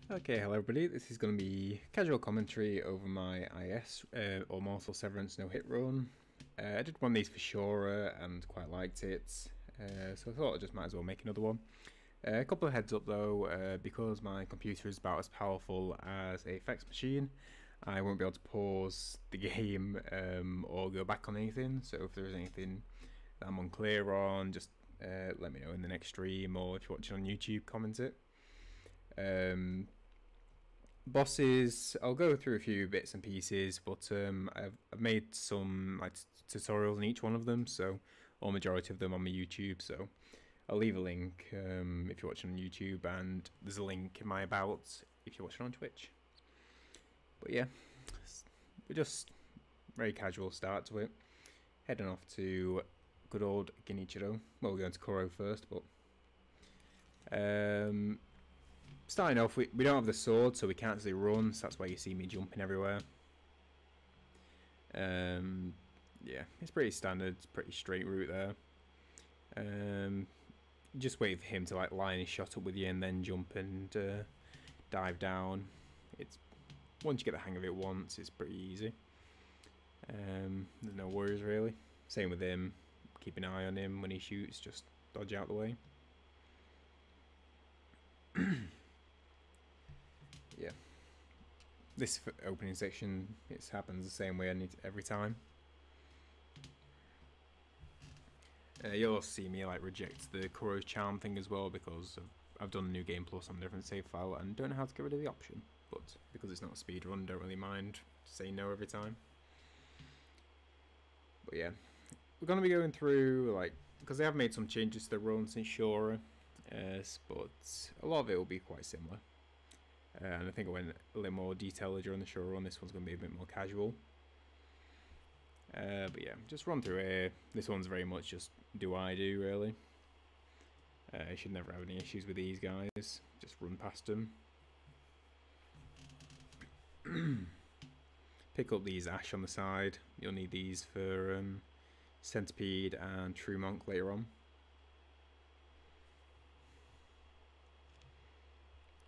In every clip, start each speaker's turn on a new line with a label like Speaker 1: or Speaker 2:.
Speaker 1: Okay, hello everybody, this is going to be casual commentary over my IS, or Immortal Severance no hit run. I did one of these for Shora and quite liked it, so I thought I just might as well make another one. A couple of heads up though, because my computer is about as powerful as a fax machine, I won't be able to pause the game or go back on anything, so if there is anything that I'm unclear on, just let me know in the next stream, or if you're watching on YouTube, comment it. Bosses, I'll go through a few bits and pieces, but I've made some tutorials on each one of them, so or majority of them on my YouTube, so I'll leave a link if you're watching on YouTube, and there's a link in my about if you're watching on Twitch. But yeah, we're just very casual start to it. Heading off to good old Genichiro. Well, we're going to Kuro first, but starting off, we don't have the sword, so we can't actually run, so that's why you see me jumping everywhere. Yeah, it's pretty standard, it's pretty straight route there. Just wait for him to like line his shot up with you and then jump and dive down. It's once you get the hang of it once, it's pretty easy. There's no worries really. Same with him, keep an eye on him when he shoots, just dodge out the way. Yeah, this opening section, it happens the same way every time. You'll see me like reject the Kuro's charm thing as well, because I've done New Game Plus on a different save file and don't know how to get rid of the option, but because it's not a speed run, don't really mind saying no every time. But yeah, we're going to be going through, like, because they have made some changes to the run since Shora, but a lot of it will be quite similar. And I think I went a little more detailed during the show run. This one's going to be a bit more casual. But yeah, just run through here. This one's very much just do I do, really. You should never have any issues with these guys. Just run past them. Pick up these ash on the side. You'll need these for Centipede and True Monk later on.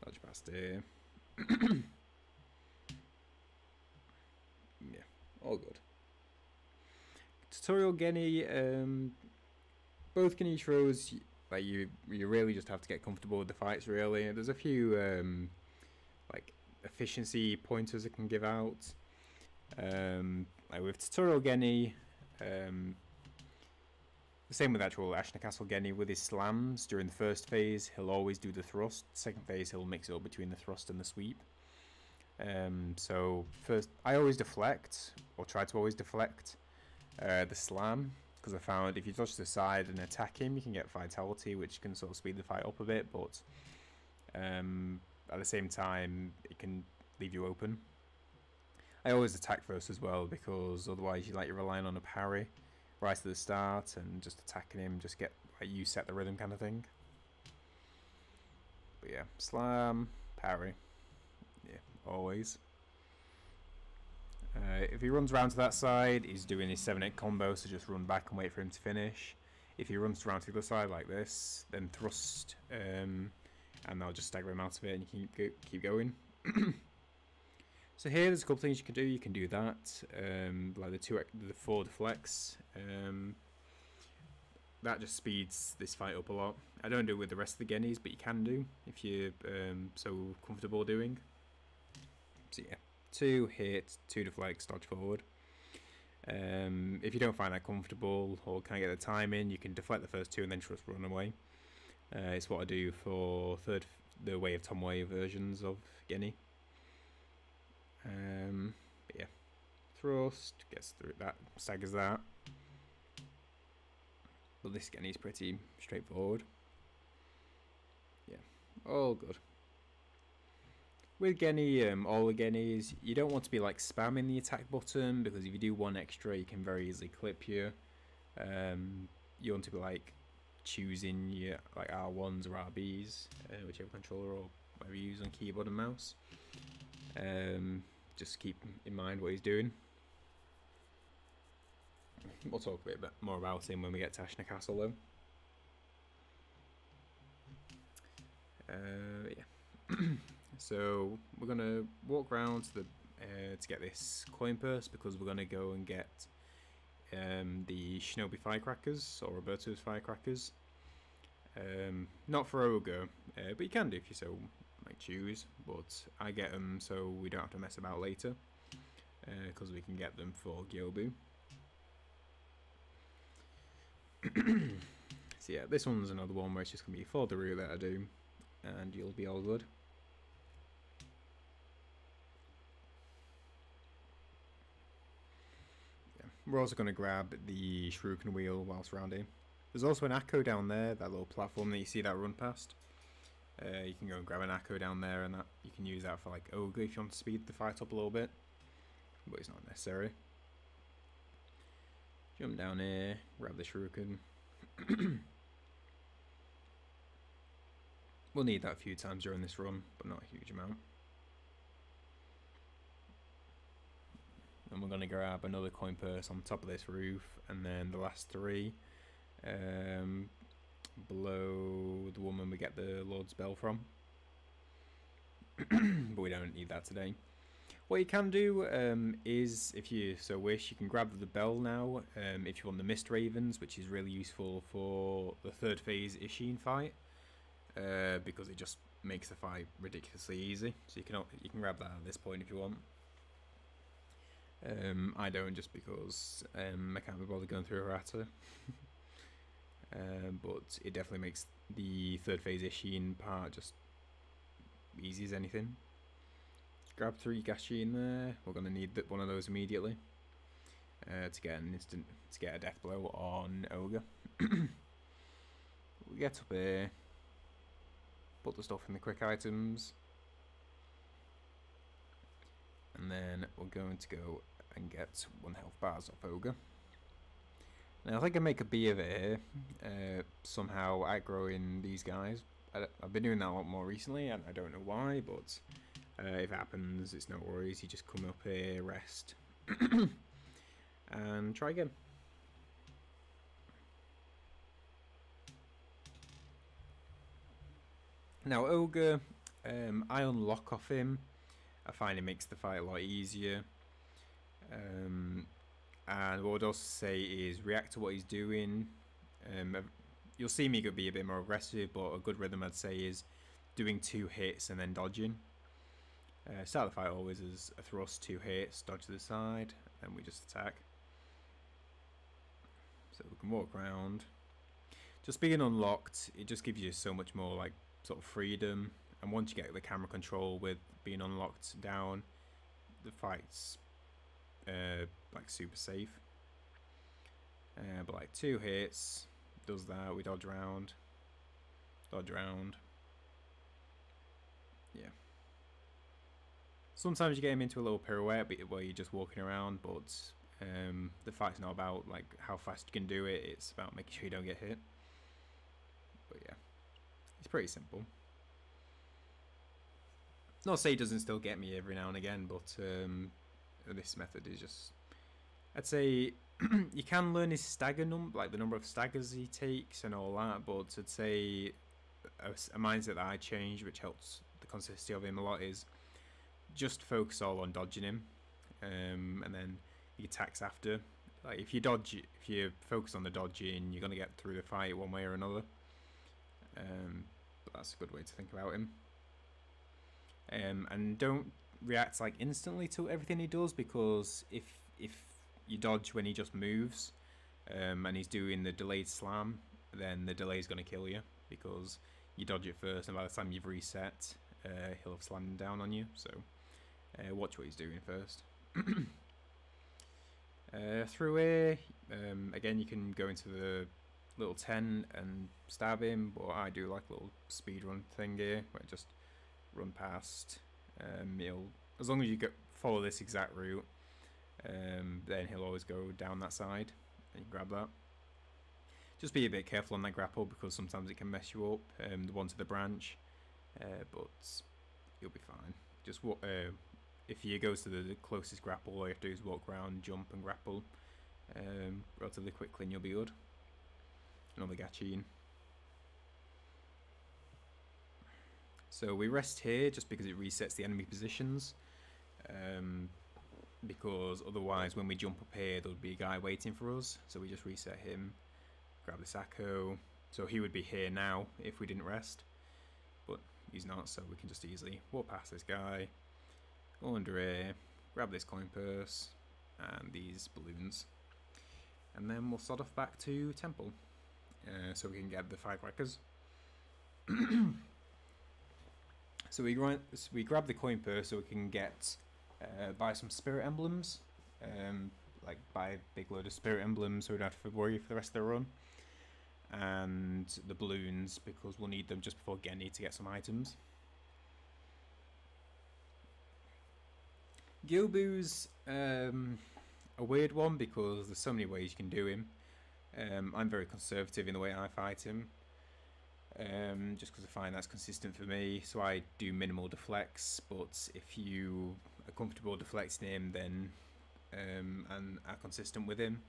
Speaker 1: Dodge past here. Yeah, all good. Tutorial Geni, both Genichiros, like you really just have to get comfortable with the fights really. There's a few like efficiency pointers I can give out. Like with Tutorial Geni, the same with actual Ashina Castle Geni with his slams. During the first phase, he'll always do the thrust. Second phase, he'll mix it up between the thrust and the sweep. So first, I always deflect, or try to always deflect, the slam, because I found if you dodge to the side and attack him, you can get vitality, which can sort of speed the fight up a bit, but at the same time, it can leave you open. I always attack first as well, because otherwise you're relying on a parry right at the start and just attacking him, just get like you set the rhythm kind of thing. But yeah, slam, parry, yeah, always. If he runs around to that side, he's doing his 7-8 combo, so just run back and wait for him to finish. If he runs around to the other side like this, then thrust, and I'll just stagger him out of it and you can keep going. So here, there's a couple things you can do. You can do that, like the 4 deflects. That just speeds this fight up a lot. I don't do it with the rest of the Genis, but you can do if you're so comfortable doing. So yeah, 2 hit, 2 deflects, dodge forward. If you don't find that comfortable or can't get the time in, you can deflect the first 2 and then just run away. It's what I do for the Way of Tomoe versions of Geni. But yeah, thrust gets through that, staggers that. But this Geni is pretty straightforward. Yeah, all good. With Geni, all the Genis, you don't want to be like spamming the attack button, because if you do 1 extra, you can very easily clip you. You want to be like choosing your like R1s or RBs, whichever controller or whatever you use on keyboard and mouse. Just keep in mind what he's doing. We'll talk a bit more about him when we get to Ashina Castle though. Yeah. So we're gonna walk around to get this coin purse, because we're gonna go and get the Shinobi firecrackers, or Roberto's firecrackers. Not for Ogre, but you can do if you so like choose. But I get them so we don't have to mess about later, because we can get them for Gyoubu. So yeah, this one's another one where it's just gonna be for the route that I do, and you'll be all good. We're also going to grab the Shuriken wheel whilst rounding. There's also an Akko down there, that little platform that you see that run past. You can go and grab an Akko down there, and that you can use that for like Ogre if you want to speed the fight up a little bit, but it's not necessary. Jump down here, grab the Shuriken. We'll need that a few times during this run, but not a huge amount. And we're going to grab another coin purse on top of this roof, and then the last three below the woman we get the Lord's Bell from. But we don't need that today. What you can do is, if you so wish, you can grab the bell now if you want the Mist Ravens, which is really useful for the third phase Isshin fight, because it just makes the fight ridiculously easy. So you can grab that at this point if you want. I don't, just because I can't be bothered going through Harata. But it definitely makes the third phase Isshin part just easy as anything. Grab 3 Gashi in there. We're going to need one of those immediately to get a death blow on Ogre. We get up here, put the stuff in the quick items, and then we're going to go and get 1 health bars off Ogre. Now I think I make a bee of it here, somehow outgrowing these guys. I've been doing that a lot more recently, and I don't know why, but if it happens, it's no worries. You just come up here, rest, and try again. Now Ogre, I unlock off him. I find it makes the fight a lot easier. And what I'd also say is react to what he's doing. You'll see me be a bit more aggressive, but a good rhythm I'd say is doing 2 hits and then dodging. Start the fight always as a thrust, 2 hits, dodge to the side, and we just attack. So we can walk around. Just being unlocked, it just gives you so much more like sort of freedom. And once you get the camera control with being unlocked down, the fight's like super safe. But like 2 hits does that. We dodge around, yeah. Sometimes you get him into a little pirouette where you're just walking around, but the fight's not about like how fast you can do it. It's about making sure you don't get hit. But yeah, it's pretty simple. Not to say he doesn't still get me every now and again, but this method is just, I'd say you can learn his stagger like the number of staggers he takes and all that, but I'd say a mindset that I changed, which helps the consistency of him a lot, is just focus all on dodging him, and then he attacks after. Like if you focus on the dodging, you're gonna get through the fight one way or another. But that's a good way to think about him. And don't react like instantly to everything he does, because if you dodge when he just moves, and he's doing the delayed slam, then the delay is going to kill you, because you dodge it first, and by the time you've reset, he'll have slammed down on you. So watch what he's doing first. Through here, again you can go into the little tent and stab him, but I do like a little speed run thing here, where I just run past. As long as you follow this exact route, then he'll always go down that side, and you grab that. Just be a bit careful on that grapple, because sometimes it can mess you up, the one to the branch, but you'll be fine. Just if you go to the closest grapple, all you have to do is walk around, jump and grapple relatively quickly, and you'll be good. Another Gachin. So we rest here just because it resets the enemy positions. Because otherwise when we jump up here there would be a guy waiting for us. So we just reset him, grab this Akko. So he would be here now if we didn't rest. But he's not, so we can just easily walk past this guy, go under here, grab this coin purse and these balloons. And then we'll sod off back to Temple. So we can get the firecrackers. So we grab the coin purse so we can get buy some spirit emblems, like buy a big load of spirit emblems so we don't have to worry for the rest of the run, and the balloons because we'll need them just before Geni to get some items. Gyoubu's a weird one because there's so many ways you can do him. I'm very conservative in the way I fight him. Just because I find that's consistent for me, so I do minimal deflects, but if you are comfortable deflecting him then and are consistent with him,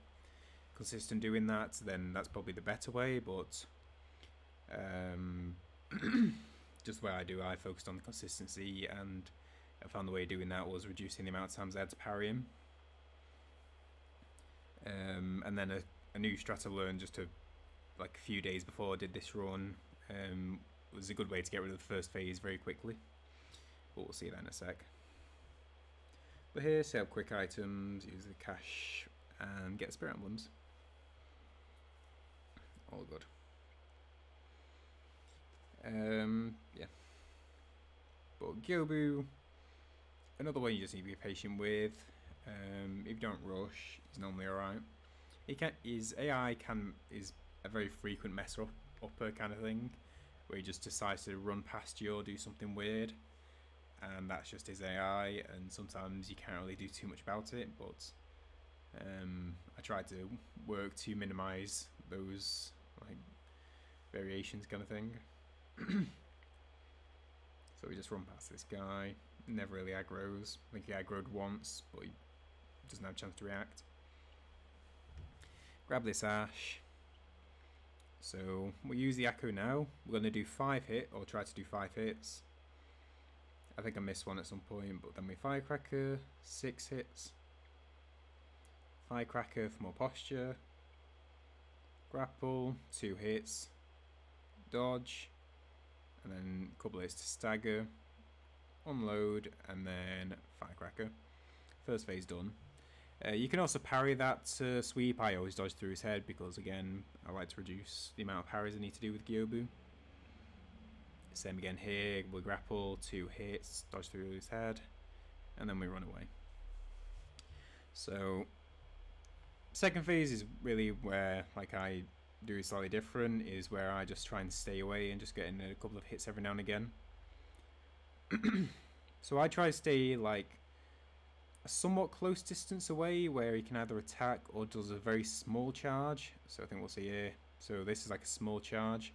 Speaker 1: consistent doing that, then that's probably the better way. But just the way I focused on the consistency, and I found the way of doing that was reducing the amount of times I had to parry him. And then a new strat I learned just like a few days before I did this run was a good way to get rid of the first phase very quickly, but we'll see that in a sec. But here, set up quick items, use the cash and get spirit emblems. All good. Yeah, but Gyoubu, another one you just need to be patient with. If you don't rush, he's normally alright. His AI is a very frequent mess upper kind of thing, where he just decides to run past you or do something weird, and that's just his AI, and sometimes you can't really do too much about it, but I try to work to minimize those like variations kind of thing. So we just run past this guy, never really aggroes. I think he aggroed once, but he doesn't have a chance to react. Grab this ash. So we'll use the Akko now. We're going to do 5 hit, or try to do 5 hits. I think I missed one at some point, but then we firecracker, 6 hits. Firecracker for more posture. Grapple, 2 hits. Dodge, and then a couple hits to stagger. Unload, and then firecracker. First phase done. You can also parry that sweep. I always dodge through his head because, again, I like to reduce the amount of parries I need to do with Gyoubu. Same again here. We grapple, 2 hits, dodge through his head, and then we run away. So, second phase is really where I do it slightly different, is where I just try and stay away and just get in a couple of hits every now and again. So I try to stay a somewhat close distance away where he can either attack or does a very small charge. So I think we'll see here. So this is like a small charge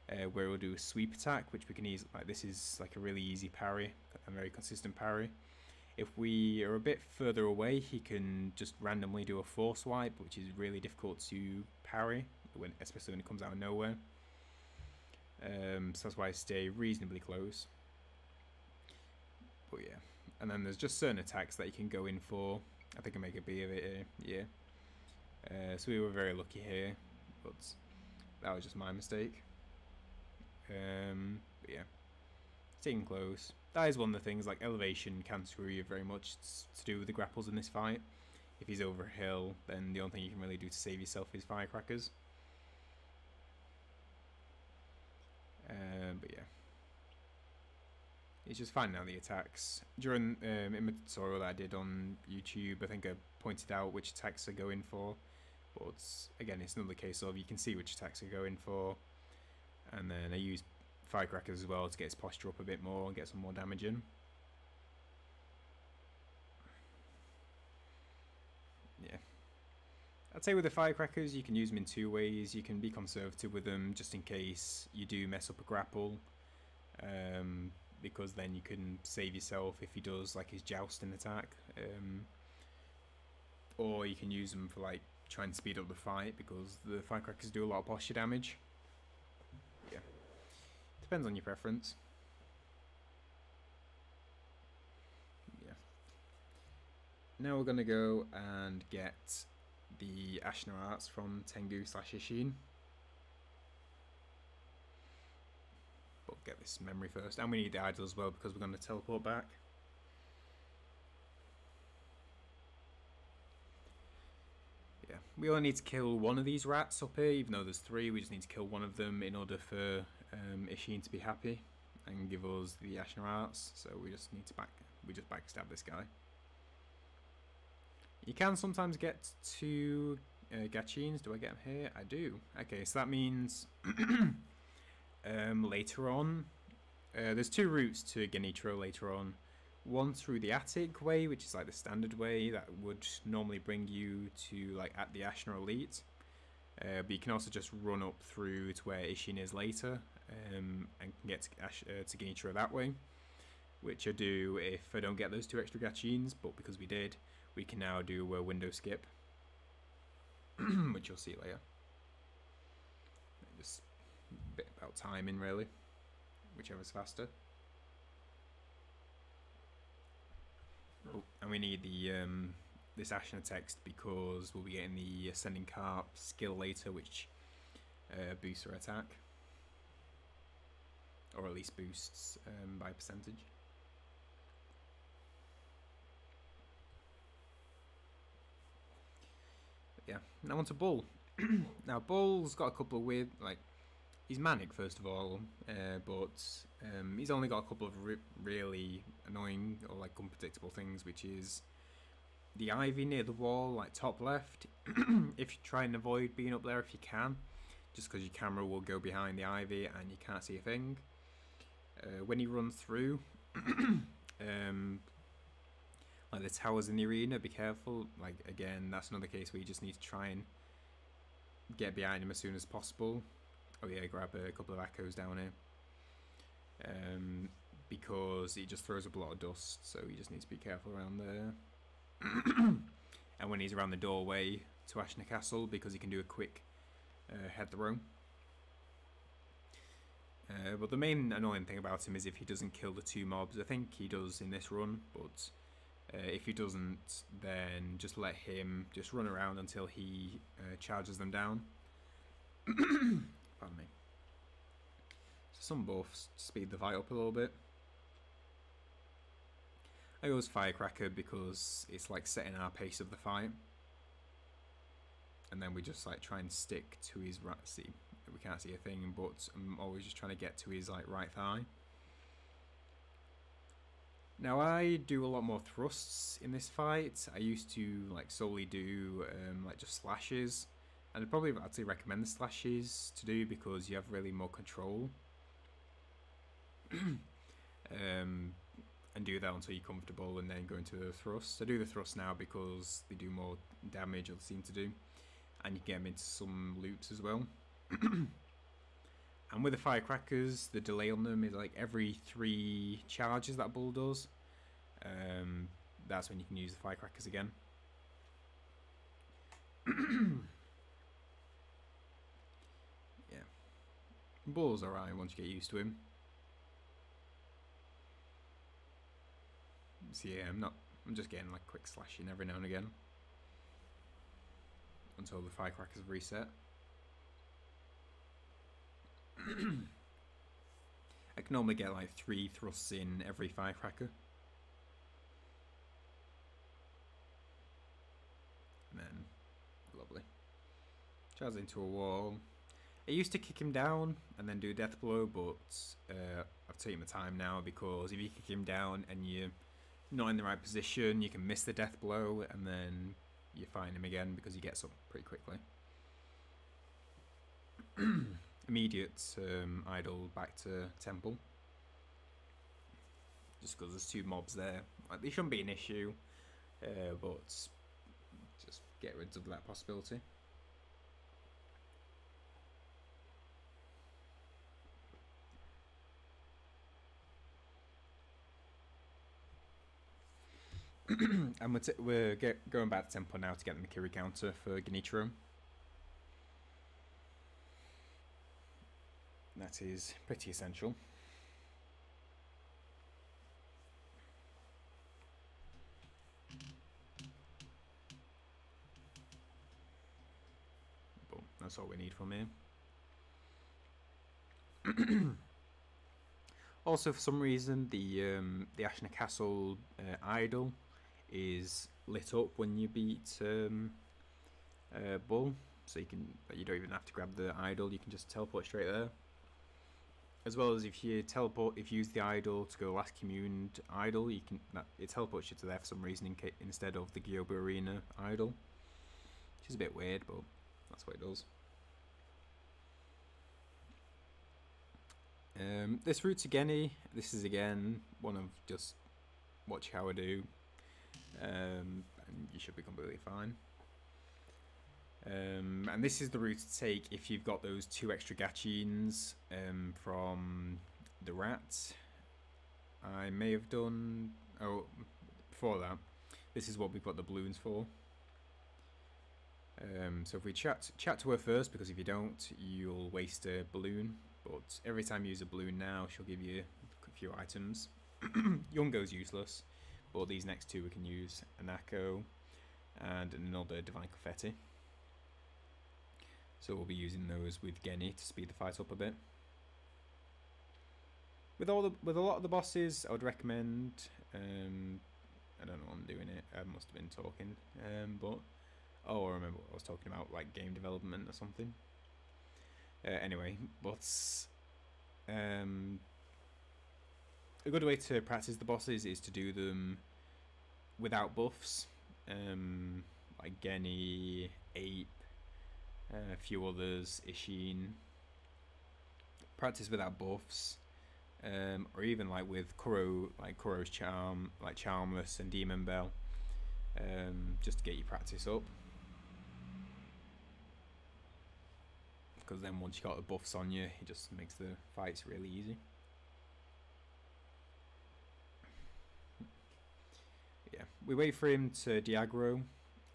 Speaker 1: where we'll do a sweep attack, which we can easily, this is like a really easy parry, a very consistent parry. If we are a bit further away, he can just randomly do a force wipe, which is really difficult to parry, especially when it comes out of nowhere. So that's why I stay reasonably close. But yeah. And then there's just certain attacks that you can go in for. I think I make a B of it here. Yeah. So we were very lucky here, but that was just my mistake. But yeah, staying close. That is one of the things, elevation can screw you very much. It's to do with the grapples in this fight. If he's over a hill, then the only thing you can really do to save yourself is firecrackers. But yeah. It's just finding out the attacks. During in my tutorial that I did on YouTube, I think I pointed out which attacks are going for. But again, it's another case of you can see which attacks are going for. And then I use firecrackers as well to get his posture up a bit more and get some more damage in. Yeah. I'd say with the firecrackers, you can use them in 2 ways. You can be conservative with them just in case you do mess up a grapple. Because then you can save yourself if he does his jousting attack, or you can use them for trying to speed up the fight because the firecrackers do a lot of posture damage. Yeah, depends on your preference. Now we're going to go and get the Ashina arts from Tengu/Isshin. But get this memory first. And we need the idol as well because we're going to teleport back. Yeah, we only need to kill one of these rats up here, even though there's three. We just need to kill one of them in order for Isshin to be happy and give us the Ashina arts. So we just need to backstab this guy. You can sometimes get two Gachins. Do I get them here? I do. Okay, so that means later on, there's two routes to Genichiro later on. One through the attic way, which is like the standard way that would normally bring you to like at the Ashina Elite. But you can also just run up through to where Isshin is later and can get to Genichiro that way, which I do if I don't get those two extra Gachins, but because we did, we can now do a window skip, which you'll see later. Just a bit about timing really, whichever's faster. Oh, and we need the this Ashina text because we'll be getting the Ascending Carp skill later, which boosts our attack, or at least boosts by percentage. But yeah, now on to Bull. Now Bull's got a couple of weird, like, he's manic first of all, but he's only got a couple of really annoying or like unpredictable things, which is the ivy near the wall, like top left. If you try and avoid being up there if you can, just because your camera will go behind the ivy and you can't see a thing. When you run through, like the towers in the arena, be careful. Like again, that's another case where you just need to try and get behind him as soon as possible. Oh yeah, grab a couple of echoes down here. Because he just throws up a lot of dust, so you just need to be careful around there. And when he's around the doorway to Ashina Castle, because he can do a quick head throw. But the main annoying thing about him is if he doesn't kill the two mobs. I think he does in this run, but if he doesn't, then just let him just run around until he charges them down. Pardon me. So some buffs speed the fight up a little bit. I always Firecracker because it's like setting our pace of the fight, and then we just like try and stick to his right. See, we can't see a thing, but I'm always just trying to get to his like right thigh. Now I do a lot more thrusts in this fight. I used to like solely do like just slashes, and I'd probably actually recommend the slashes to do because you have really more control. And do that until you're comfortable, and then go into the thrust. I do the thrust now because they do more damage, or they seem to do, and you can get them into some loops as well. And with the firecrackers, the delay on them is like every 3 charges that Bull does. That's when you can use the firecrackers again. Yeah, Bull's alright once you get used to him. So yeah, I'm just getting like quick slashing every now and again until the firecrackers reset. I can normally get like 3 thrusts in every firecracker. And then, lovely. Charge into a wall. I used to kick him down and then do a death blow, but I've taken my time now because if you kick him down and you're not in the right position, you can miss the death blow and then you find him again because he gets up pretty quickly. Immediate idle back to temple, just because there's 2 mobs there. Like, they shouldn't be an issue, but just get rid of that possibility. And we're going back to temple now to get the Mikiri counter for Genichiro. That is pretty essential. That's all we need from here. Also, for some reason, the Ashina Castle idol is lit up when you beat Bull, so you don't even have to grab the idol. You can just teleport straight there. As well as if you use the idol to go last communed idol, it teleports you to there for some reason instead of the Gyoubu Arena idol, which is a bit weird, but that's what it does. This route to Geni, this is again one of just watch how I do, and you should be completely fine. And this is the route to take if you've got those 2 extra gachins from the rat. I may have done... Oh, before that, this is what we've got the balloons for. So if we chat to her first, because if you don't, you'll waste a balloon. But every time you use a balloon now, she'll give you a few items. Yungo's useless, but these next 2 we can use. Anako and another Divine Confetti. So we'll be using those with Geni to speed the fight up a bit. With a lot of the bosses, I would recommend. I don't know what I'm doing it. I must have been talking. But I remember what I was talking about, like game development or something. Anyway, but a good way to practice the bosses is to do them without buffs, like Geni, Ape. A few others, Isshin. Practice without buffs, or even like with Kuro's Charm, like Charmless and Demon Bell, just to get your practice up. Because then once you got the buffs on you, it just makes the fights really easy. Yeah, we wait for him to de-aggro,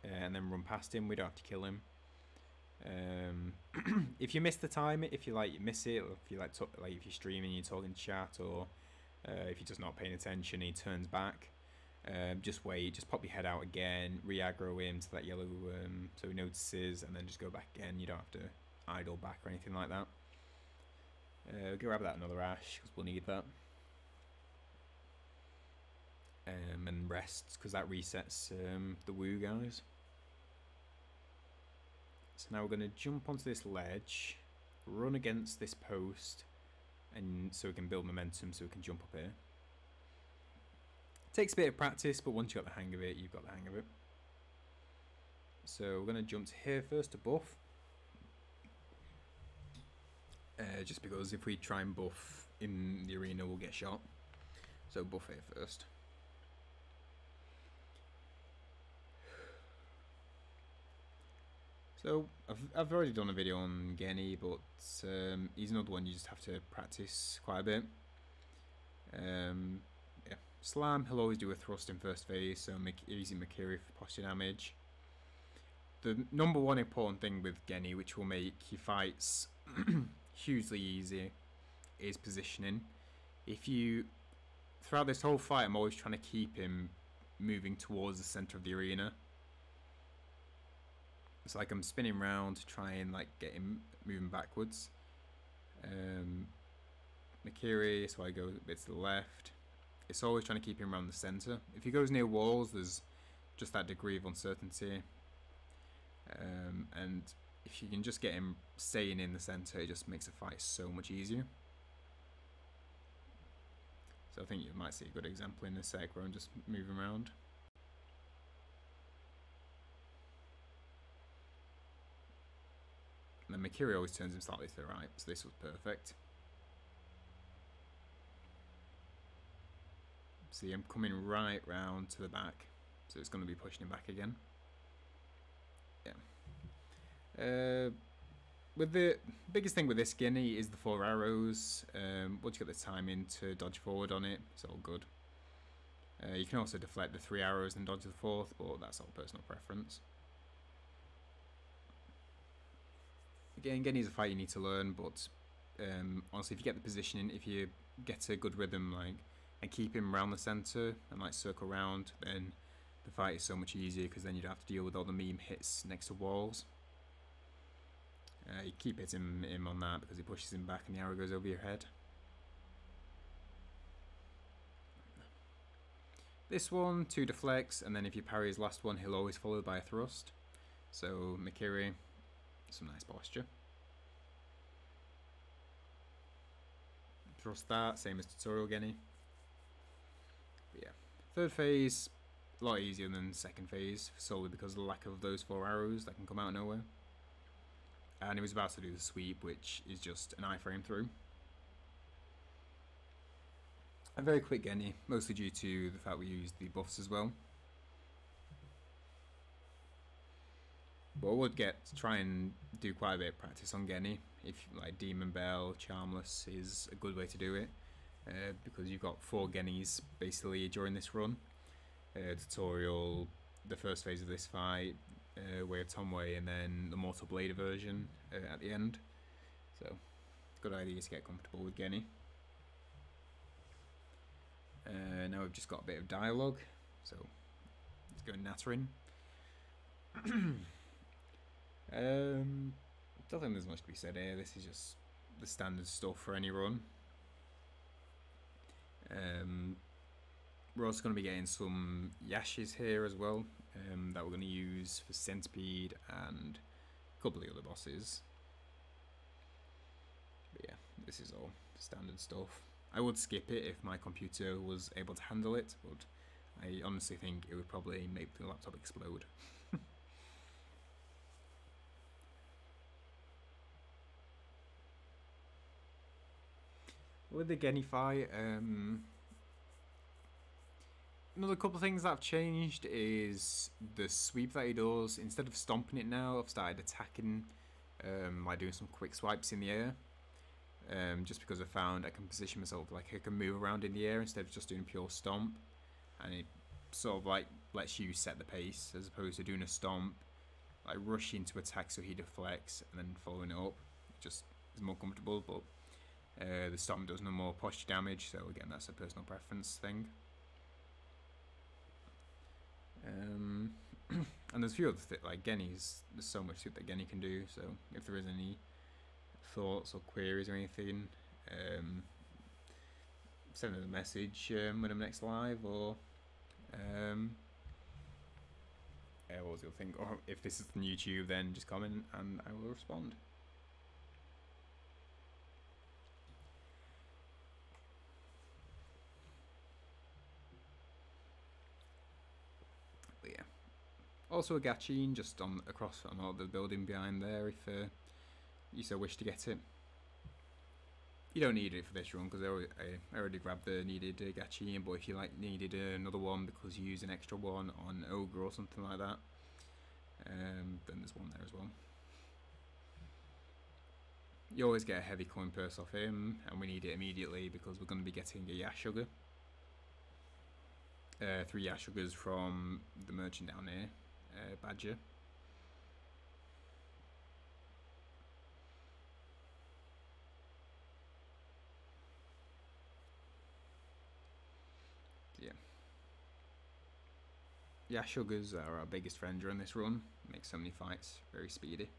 Speaker 1: and then run past him. We don't have to kill him. If you miss the time, if you miss it, or if you if you're streaming, you're talking chat, or if you're just not paying attention, he turns back. Just wait, just pop your head out again, re-aggro him to that yellow, so he notices, and then just go back again. You don't have to idle back or anything like that. Go grab that another ash because we'll need that, and rest because that resets the woo guys. So now we're going to jump onto this ledge, run against this post, and so we can build momentum so we can jump up here. Takes a bit of practice, but once you've got the hang of it, you've got the hang of it. So we're going to jump to here first to buff. Just because if we try and buff in the arena, we'll get shot. So buff here first. So I've already done a video on Geni, but he's another one you just have to practice quite a bit. Yeah, Slam, he'll always do a thrust in first phase, so easy Makiri for posture damage. The number one important thing with Geni, which will make your fights hugely easy, is positioning. Throughout this whole fight, I'm always trying to keep him moving towards the center of the arena. It's like I'm spinning around to try and get him moving backwards. Makiri, so I go a bit to the left. It's always trying to keep him around the center. If he goes near walls, there's just that degree of uncertainty. And if you can just get him staying in the center, it just makes the fight so much easier. So I think you might see a good example in a sec where I'm just moving around. And then Makiri always turns him slightly to the right, so this was perfect. See, I'm coming right round to the back, so it's going to be pushing him back again. Yeah. With the biggest thing with this Geni is the 4 arrows. Once you get the timing to dodge forward on it, it's all good. You can also deflect the 3 arrows and dodge the 4th, but that's all personal preference. Again, Geni's a fight you need to learn, but honestly, if you get the positioning, if you get a good rhythm, and keep him around the center and circle around, then the fight is so much easier because then you don't have to deal with all the meme hits next to walls. You keep hitting him on that because he pushes him back and the arrow goes over your head. This one, 2 deflects, and then if you parry his last one, he'll always follow by a thrust. So, Mikiri, some nice posture. Thrust that, same as tutorial Geni. But yeah, third phase, a lot easier than second phase, solely because of the lack of those 4 arrows that can come out of nowhere. And he was about to do the sweep, which is just an iframe through. A very quick Geni, mostly due to the fact we used the buffs as well. But I would try and do quite a bit of practice on Geni. If like Demon Bell, Charmless is a good way to do it, because you've got 4 Genis basically during this run. Tutorial, the first phase of this fight, Way of Tomway, and then the Mortal Blade version at the end. So, good idea to get comfortable with Geni. Now we've just got a bit of dialogue, so let's go nattering. Don't think there's much to be said here. This is just the standard stuff for any run. We're also going to be getting some Yashis here as well, that we're going to use for Centipede and a couple of the other bosses. But yeah, this is all standard stuff. I would skip it if my computer was able to handle it, but I honestly think it would probably make the laptop explode. With the Geni fight, another couple of things that have changed is the sweep that he does. Instead of stomping it now, I've started attacking by doing some quick swipes in the air. Just because I found I can position myself like I can move around in the air instead of just doing pure stomp, and it sort of like lets you set the pace as opposed to doing a stomp, like rushing to attack so he deflects and then following it up. It just is more comfortable, but the stomp does no more posture damage, so again that's a personal preference thing. And there's a few other things, like Geni's, there's so much that Geni can do, so if there is any thoughts or queries or anything, send us a message when I'm next live, or what was the other thing, or if this is on YouTube then just comment and I will respond. But yeah, also a Gachin just on across on all the building behind there if you so wish to get it. You don't need it for this run because I already grabbed the needed Gachin, but if you like needed another one because you use an extra one on Ogre or something like that, then there's one there as well. You always get a heavy coin purse off him, and we need it immediately because we're going to be getting a Yashuga. 3 Yashugas from the merchant down here, Badger. Yeah. Yashugas are our biggest friend during this run. Make so many fights very speedy.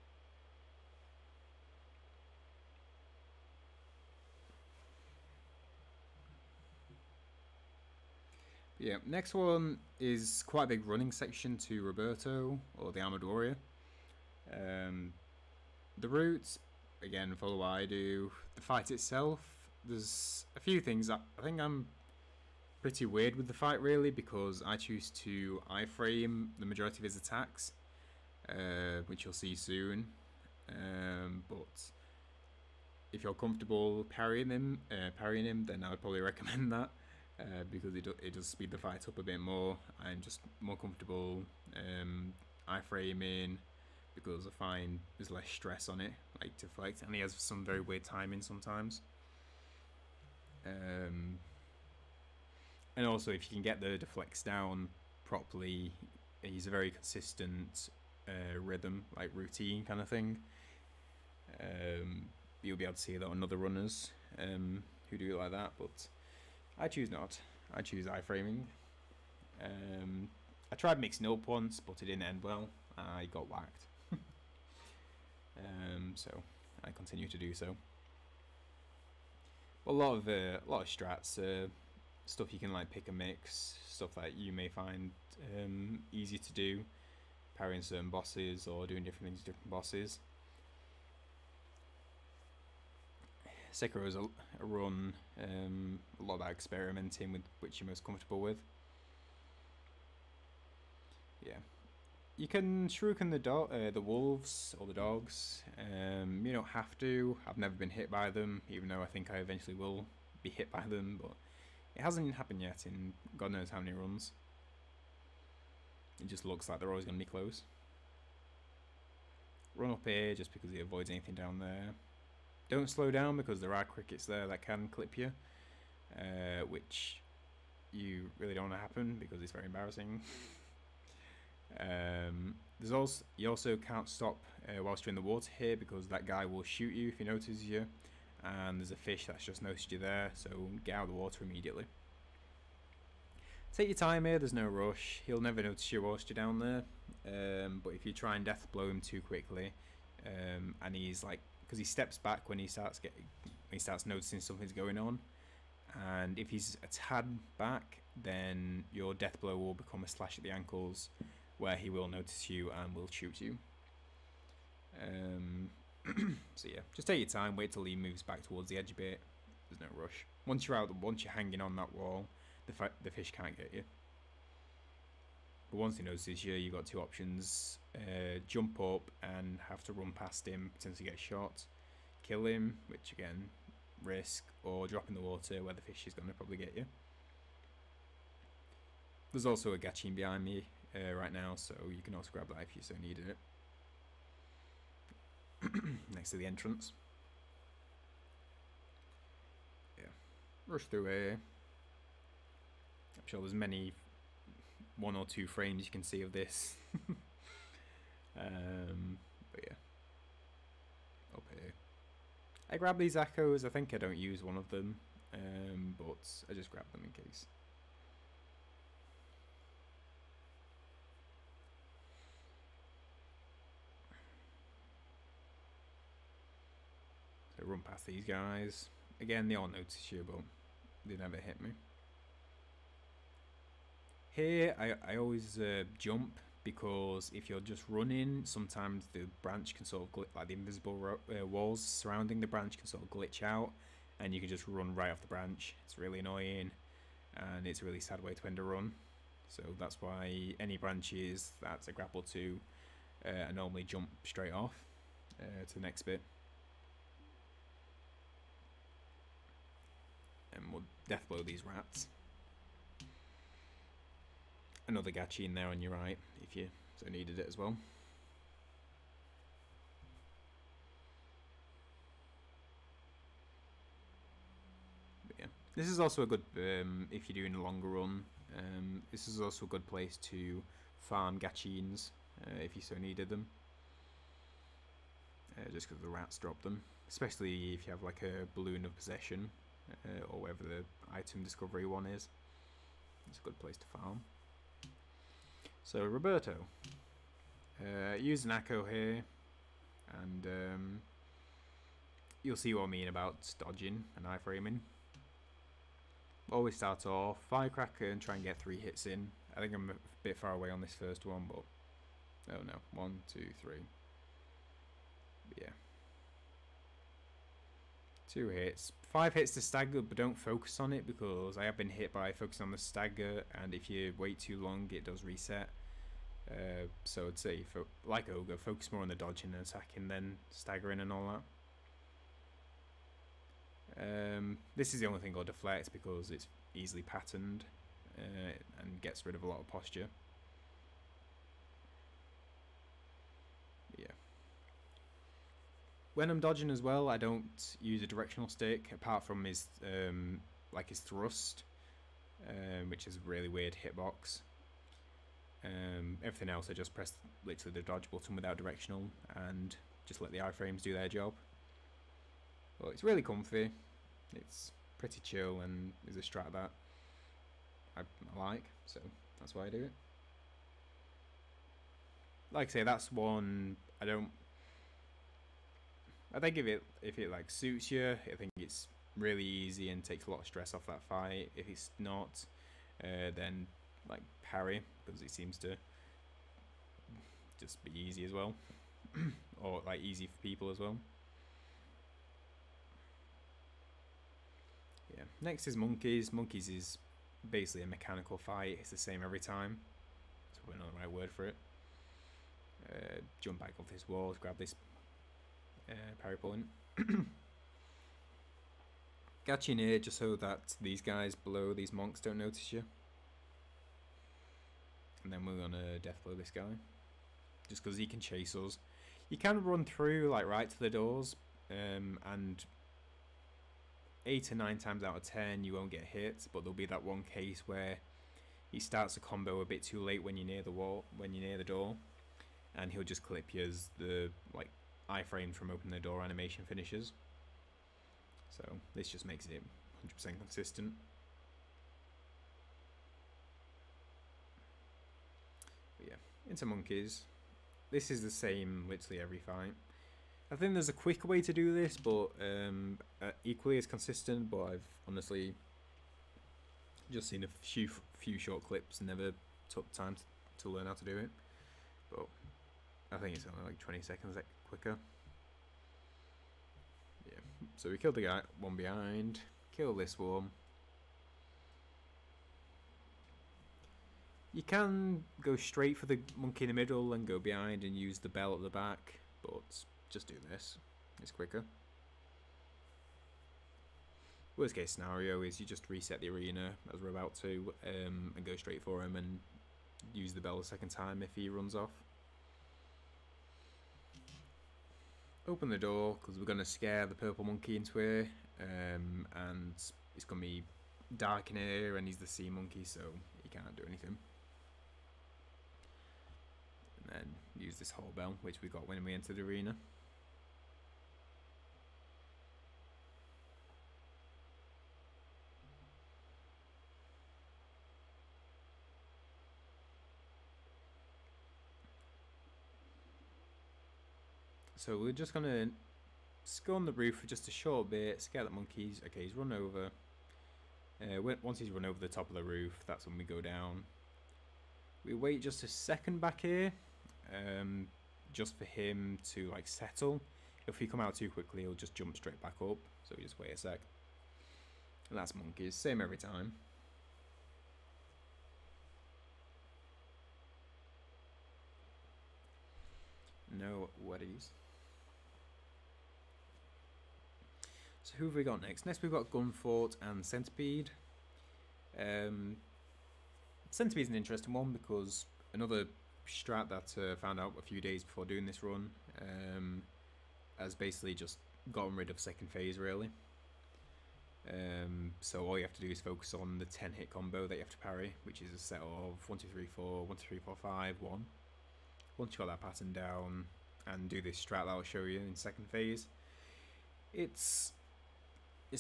Speaker 1: Yeah, next one is quite a big running section to Roberto, or the Armoured Warrior. The routes, again, follow what I do. The fight itself, there's a few things that I think I'm pretty weird with the fight really, because I choose to iframe the majority of his attacks, which you'll see soon. But if you're comfortable parrying him, then I would probably recommend that. Because it does speed the fight up a bit more. I'm just more comfortable iframing because I find there's less stress on it, like deflect, and he has some very weird timing sometimes. And also if you can get the deflects down properly, he's a very consistent rhythm, like routine kind of thing. You'll be able to see that on other runners who do it like that, but I choose not. I choose iframing. I tried mixing it up once, but it didn't end well. I got whacked. So I continue to do so. But a lot of strats, stuff you can like pick and mix, stuff that you may find easy to do, parrying certain bosses or doing different things to different bosses. Sekiro is a run, a lot about experimenting with which you're most comfortable with. Yeah, you can shuriken the wolves or the dogs. You don't have to. I've never been hit by them, even though I think I eventually will be hit by them, but it hasn't happened yet in God knows how many runs. It just looks like they're always going to be close. Run up here just because it avoids anything down there. Don't slow down because there are crickets there that can clip you, which you really don't want to happen because it's very embarrassing. You also can't stop whilst you're in the water here because that guy will shoot you if he notices you, and there's a fish that's just noticed you there, so get out of the water immediately. Take your time here, there's no rush. He'll never notice you whilst you're down there, but if you try and death blow him too quickly, and he's like, because he steps back when he starts noticing something's going on, and if he's a tad back, then your death blow will become a slash at the ankles, where he will notice you and will shoot you. So yeah, just take your time, wait till he moves back towards the edge a bit. There's no rush. Once you're hanging on that wall, the fish can't get you. But once he notices you, you've got two options: jump up and have to run past him, potentially get shot, kill him, which again, risk, or drop in the water where the fish is going to probably get you. There's also a gachin behind me right now, so you can also grab that if you so needed it. Next to the entrance. Yeah, rush through here. I'm sure there's many 1 or 2 frames you can see of this. But yeah, up here. I grab these echoes. I think I don't use one of them, but I just grab them in case. So run past these guys. Again, they all notice you, but they never hit me. Here, I always jump, because if you're just running, sometimes the branch can sort of like the invisible walls surrounding the branch can sort of glitch out, and you can just run right off the branch. It's really annoying, and it's a really sad way to end a run. So that's why any branches that's a grapple to, I normally jump straight off to the next bit. And we'll death blow these rats. Another gachin there on your right, if you so needed it as well. But yeah, this is also a good, if you're doing a longer run, this is also a good place to farm gachins, if you so needed them. Just because the rats drop them, especially if you have like a balloon of possession, or whatever the item discovery one is. It's a good place to farm. So Roberto, use an echo here, and you'll see what I mean about dodging and iframing. Always start off firecracker and try and get 3 hits in. I think I'm a bit far away on this first one, but oh no, 1, 2, 3. But yeah, 2 hits, 5 hits to stagger, but don't focus on it, because I have been hit by focusing on the stagger, and if you wait too long it does reset. So I'd say, like Ogre, focus more on the dodging and attacking than staggering and all that. This is the only thing I'll deflect because it's easily patterned, and gets rid of a lot of posture. Yeah. When I'm dodging as well, I don't use a directional stick, apart from his like his thrust, which is a really weird hitbox. Everything else, I just press literally the dodge button without directional and just let the iframes do their job. Well, it's really comfy, it's pretty chill, and is a strat that I like, so that's why I do it. Like I say, that's one I don't I think if it like suits you, I think it's really easy and takes a lot of stress off that fight. If it's not, then like parry, because it seems to just be easy as well, or like easy for people as well. Yeah. Next is monkeys. Monkeys is basically a mechanical fight. It's the same every time. That's probably not the right word for it. Jump back off this wall, grab this parry point. Gachi near just so that these guys below, these monks, don't notice you. And then we're gonna death blow this guy, just because he can chase us. You can run through like right to the doors, and 8 or 9 times out of 10 you won't get hit, but there'll be that one case where he starts a combo a bit too late when you're near the wall, when you're near the door, and he'll just clip you as the like iframe from opening the door animation finishes. So this just makes it 100% consistent. But yeah, into monkeys. This is the same literally every fight. I think there's a quicker way to do this, but equally as consistent. But I've honestly just seen a few short clips and never took time to learn how to do it. But I think it's only like 20 seconds quicker. Yeah. So we killed the guy one behind. Kill this one. You can go straight for the monkey in the middle and go behind and use the bell at the back, but just do this. It's quicker. Worst case scenario is you just reset the arena as we're about to, and go straight for him and use the bell a second time if he runs off. Open the door because we're going to scare the purple monkey into here, and it's going to be dark in here and he's the sea monkey, so he can't do anything. And then use this whole bell, which we got when we entered the arena. So we're just going to go on the roof for just a short bit, scare the monkeys. Okay, he's run over. Once he's run over the top of the roof, that's when we go down. We wait just a second back here, just for him to like settle. If we come out too quickly, he'll just jump straight back up. So we just wait a sec. And that's monkeys, same every time. No worries. So who have we got next? Next we've got Gunfort and Centipede. Centipede's an interesting one because another strat that I found out a few days before doing this run has basically just gotten rid of second phase really. So all you have to do is focus on the 10 hit combo that you have to parry, which is a set of 1, 2, 3, 4, 1, 2, 3, 4, 5, 1. Once you got that pattern down and do this strat that I'll show you in second phase, it's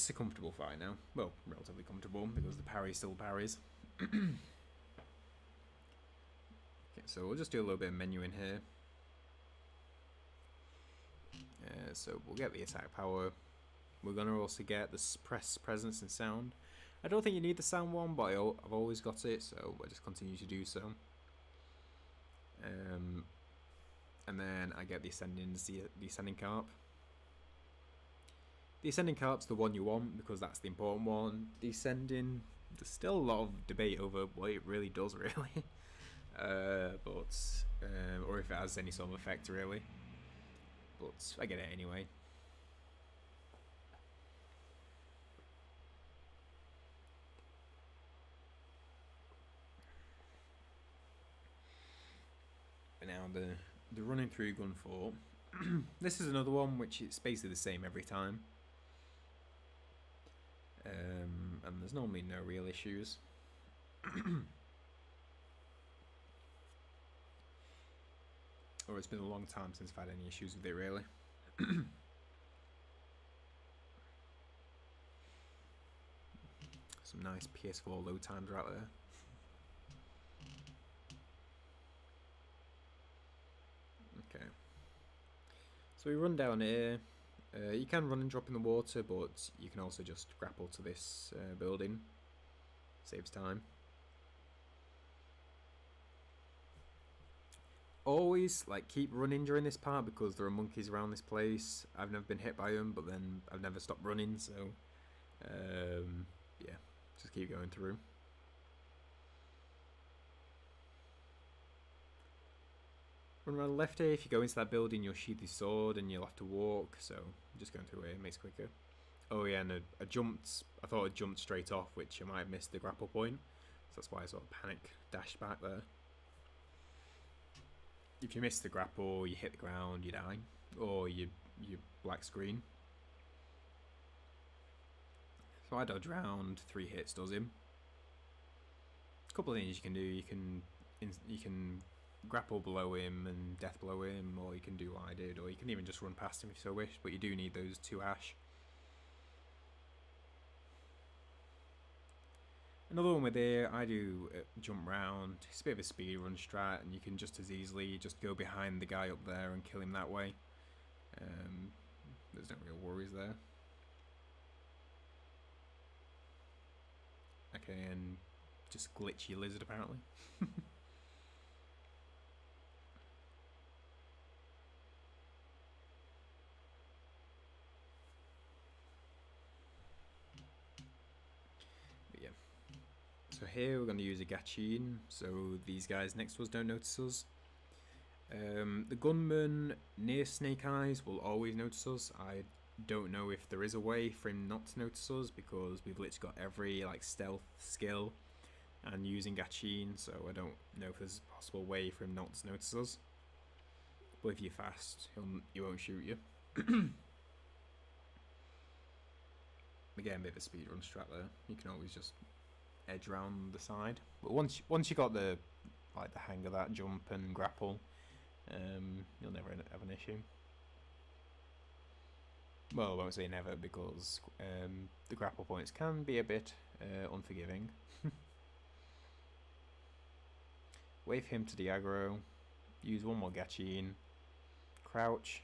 Speaker 1: a comfortable fight now. Well, relatively comfortable because the parry still parries. Okay, so we'll just do a little bit of menuing here. So we'll get the attack power. We're going to also get the press, presence and sound. I don't think you need the sound one, but I've always got it, so I'll just continue to do so. And then I get the ascending carp. The ascending carp's the one you want because that's the important one. Descending, there's still a lot of debate over what it really does, really. Or if it has any sort of effect, really. But I get it anyway. But now the running through Gunfort. This is another one which is basically the same every time. And there's normally no real issues. Or it's been a long time since I've had any issues with it, really. Some nice PS4 load times right there. Okay. So we run down here. You can run and drop in the water, but you can also just grapple to this building. Saves time. Always like keep running during this part because there are monkeys around this place. I've never been hit by them, but then I've never stopped running, so yeah, just keep going through. Run around the left here. If you go into that building, you'll sheath your sword and you'll have to walk, so just going through here makes it quicker. Oh yeah, and I jumped. I thought I jumped straight off, which I might have missed the grapple point, so that's why I sort of panic dashed back there. If you miss the grapple, you hit the ground, you die, or you black screen. So I dodge round, 3 hits does him. A couple of things you can do. You can grapple below him and death below him, or you can do what I did, or you can even just run past him if you so wish. But you do need those 2 ash. Another one with here, I do jump round. It's a bit of a speed run strat, and you can just as easily just go behind the guy up there and kill him that way. There's no real worries there. Okay, and just glitchy lizard apparently. So here we're going to use a Gachin, so these guys next to us don't notice us. The gunman near Snake Eyes will always notice us. I don't know if there is a way for him not to notice us because we've literally got every like stealth skill and using Gachin, so I don't know if there's a possible way for him not to notice us. But if you're fast, he won't shoot you. Again, a bit of a speedrun strat there. You can always just edge around the side, but once you got the hang of that jump and grapple, you'll never have an issue. Well, I won't say never because the grapple points can be a bit unforgiving. Wave him to the aggro, use one more Gachin, crouch,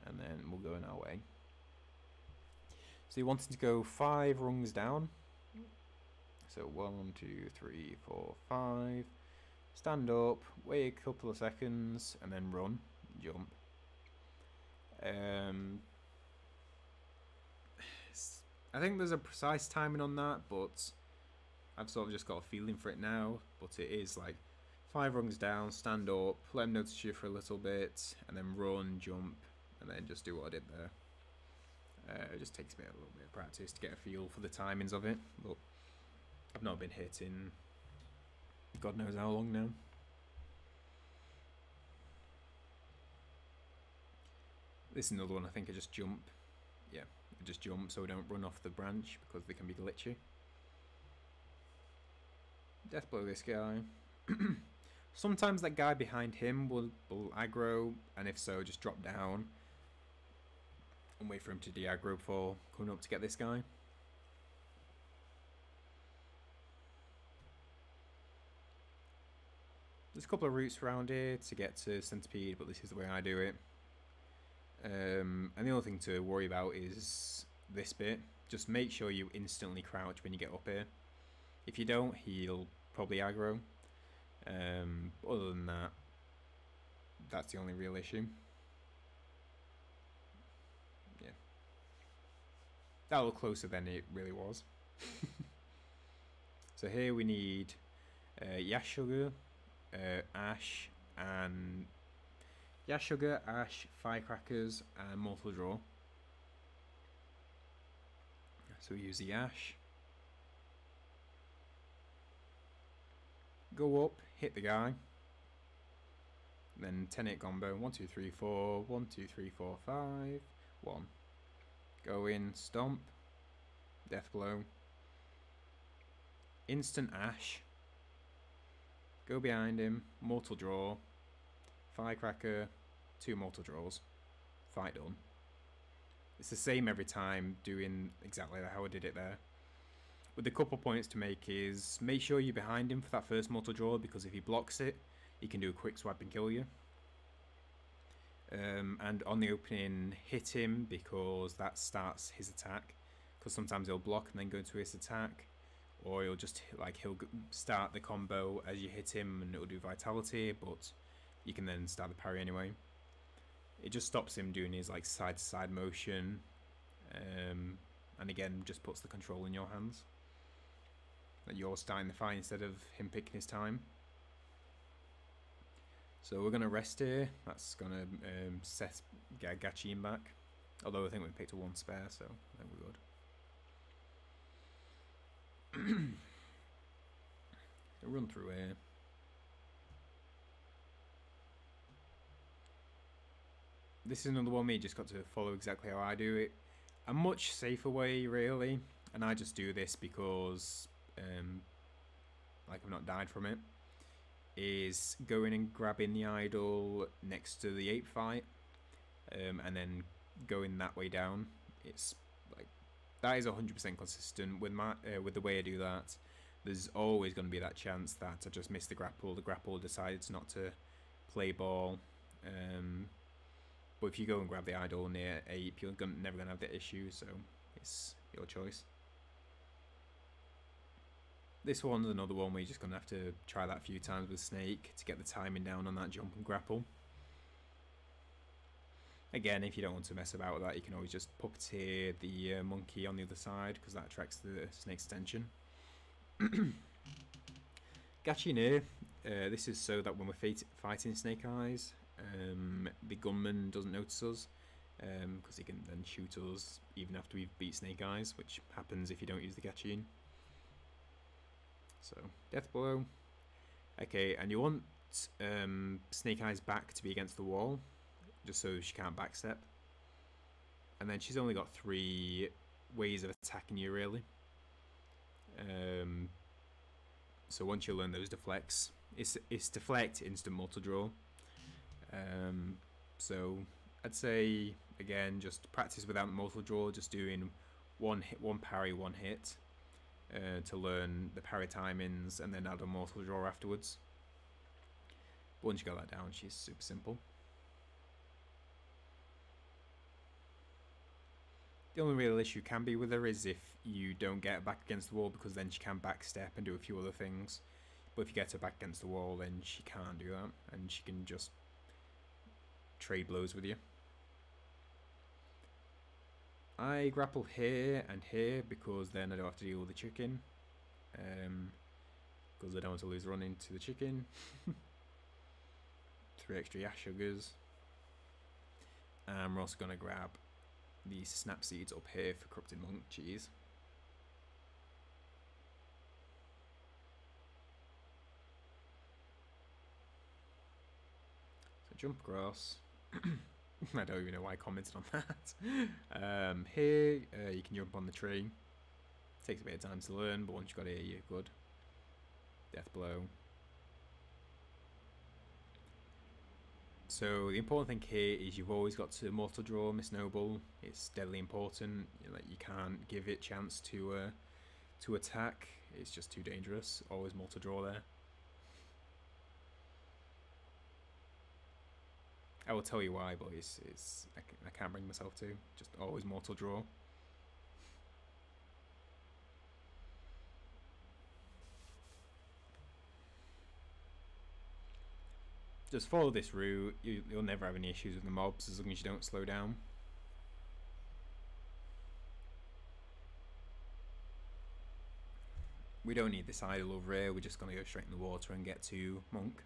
Speaker 1: and then we'll go in our way. So you wanted to go 5 rungs down. So 1, 2, 3, 4, 5. Stand up, wait a couple of seconds, and then run, jump. I think there's a precise timing on that, but I've sort of just got a feeling for it now. But it is like 5 rungs down, stand up, let them notice you for a little bit, and then run, jump, and then just do what I did there. It just takes me a little bit of practice to get a feel for the timings of it, but I've not been hit in God knows how long now. This is another one I think I just jump. Yeah, I just jump so I don't run off the branch because they can be glitchy. Death blow this guy. Sometimes that guy behind him will aggro, and if so, just drop down and wait for him to de-aggro before coming up to get this guy. There's a couple of routes around here to get to Centipede, but this is the way I do it. And the other thing to worry about is this bit. Just make sure you instantly crouch when you get up here. If you don't, he'll probably aggro. Other than that, that's the only real issue. Yeah. That looked closer than it really was. So here we need Yashuga, Ash, and Yashuga, Ash, Firecrackers, and Mortal Draw. So we use the Ash. Go up, hit the guy. Then 10-hit combo. 1, 2, 3, 4. 1, 2, 3, 4, 5. 1. Go in, stomp. Death blow. Instant Ash. Go behind him, mortal draw, firecracker, 2 mortal draws, fight done. It's the same every time, doing exactly how I did it there. With a couple points to make is, make sure you're behind him for that first mortal draw, because if he blocks it, he can do a quick swipe and kill you. And on the opening, hit him because that starts his attack. Because sometimes he'll block and then go into his attack, or he'll just he'll start the combo as you hit him and it'll do vitality, but you can then start the parry anyway. It just stops him doing his like side to side motion, and again just puts the control in your hands. That you're starting the fight instead of him picking his time. So we're gonna rest here. That's gonna get Gachin back. Although I think we picked a 1 spare, so I think we're good. Run through here. This is another one where you just got to follow exactly how I do it. A much safer way, really, and I just do this because, like I've not died from it, is going and grabbing the idol next to the ape fight, and then going that way down. It's like that is 100% consistent with my with the way I do that. There's always going to be that chance that I just missed the grapple. The grapple decides not to play ball. But if you go and grab the idol near ape, you're never going to have that issue, so it's your choice. This one's another one where you're just going to have to try that a few times with Snake to get the timing down on that jump and grapple. Again, if you don't want to mess about with that, you can always just puppeteer the monkey on the other side, because that attracts the snake's attention. Gachin, this is so that when we're fighting Snake Eyes, the gunman doesn't notice us, because he can then shoot us even after we've beat Snake Eyes, which happens if you don't use the Gachin. So, death blow. Okay, and you want Snake Eyes back to be against the wall, just so she can't backstep. And then she's only got 3 ways of attacking you, really. So once you learn those deflects, it's deflect, instant mortal draw. So I'd say again, just practice without the mortal draw, just doing one parry, 1 hit, to learn the parry timings, and then add a mortal draw afterwards. But once you got that down, she's super simple. The only real issue can be with her is if you don't get her back against the wall, because then she can backstep and do a few other things. But if you get her back against the wall, then she can't do that, and she can just trade blows with you. I grapple here and here because then I don't have to deal with the chicken. Because I don't want to lose run into the chicken. 3 extra yash sugars. And we're also going to grab these snap seeds up here for corrupted monk cheese. So jump across. I don't even know why I commented on that. Here you can jump on the tree. Takes a bit of time to learn, but once you've got it, you're good. Death blow. So the important thing here is you've always got to mortal draw Miss Noble. It's deadly important. You can't give it chance to attack. It's just too dangerous. Always mortal draw there. I will tell you why, but I can't bring myself to. Just always mortal draw. Just follow this route. You'll never have any issues with the mobs as long as you don't slow down. We don't need this idol over here. We're just going to go straight in the water and get to Monk.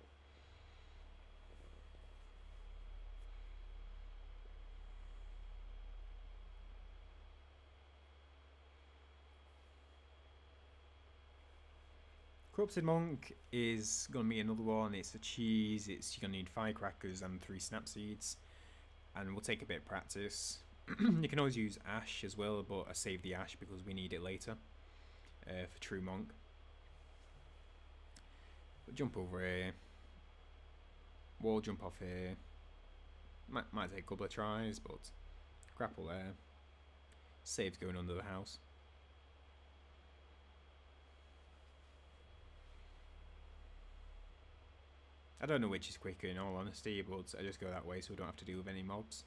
Speaker 1: Corrupted Monk is going to be another one. It's a cheese. You're going to need firecrackers and 3 snap seeds, and we'll take a bit of practice. You can always use ash as well, but I saved the ash because we need it later for true monk. But jump over here. Wall jump off here. Might take a couple of tries, but grapple there. Save's going under the house. I don't know which is quicker in all honesty, but I just go that way so we don't have to deal with any mobs.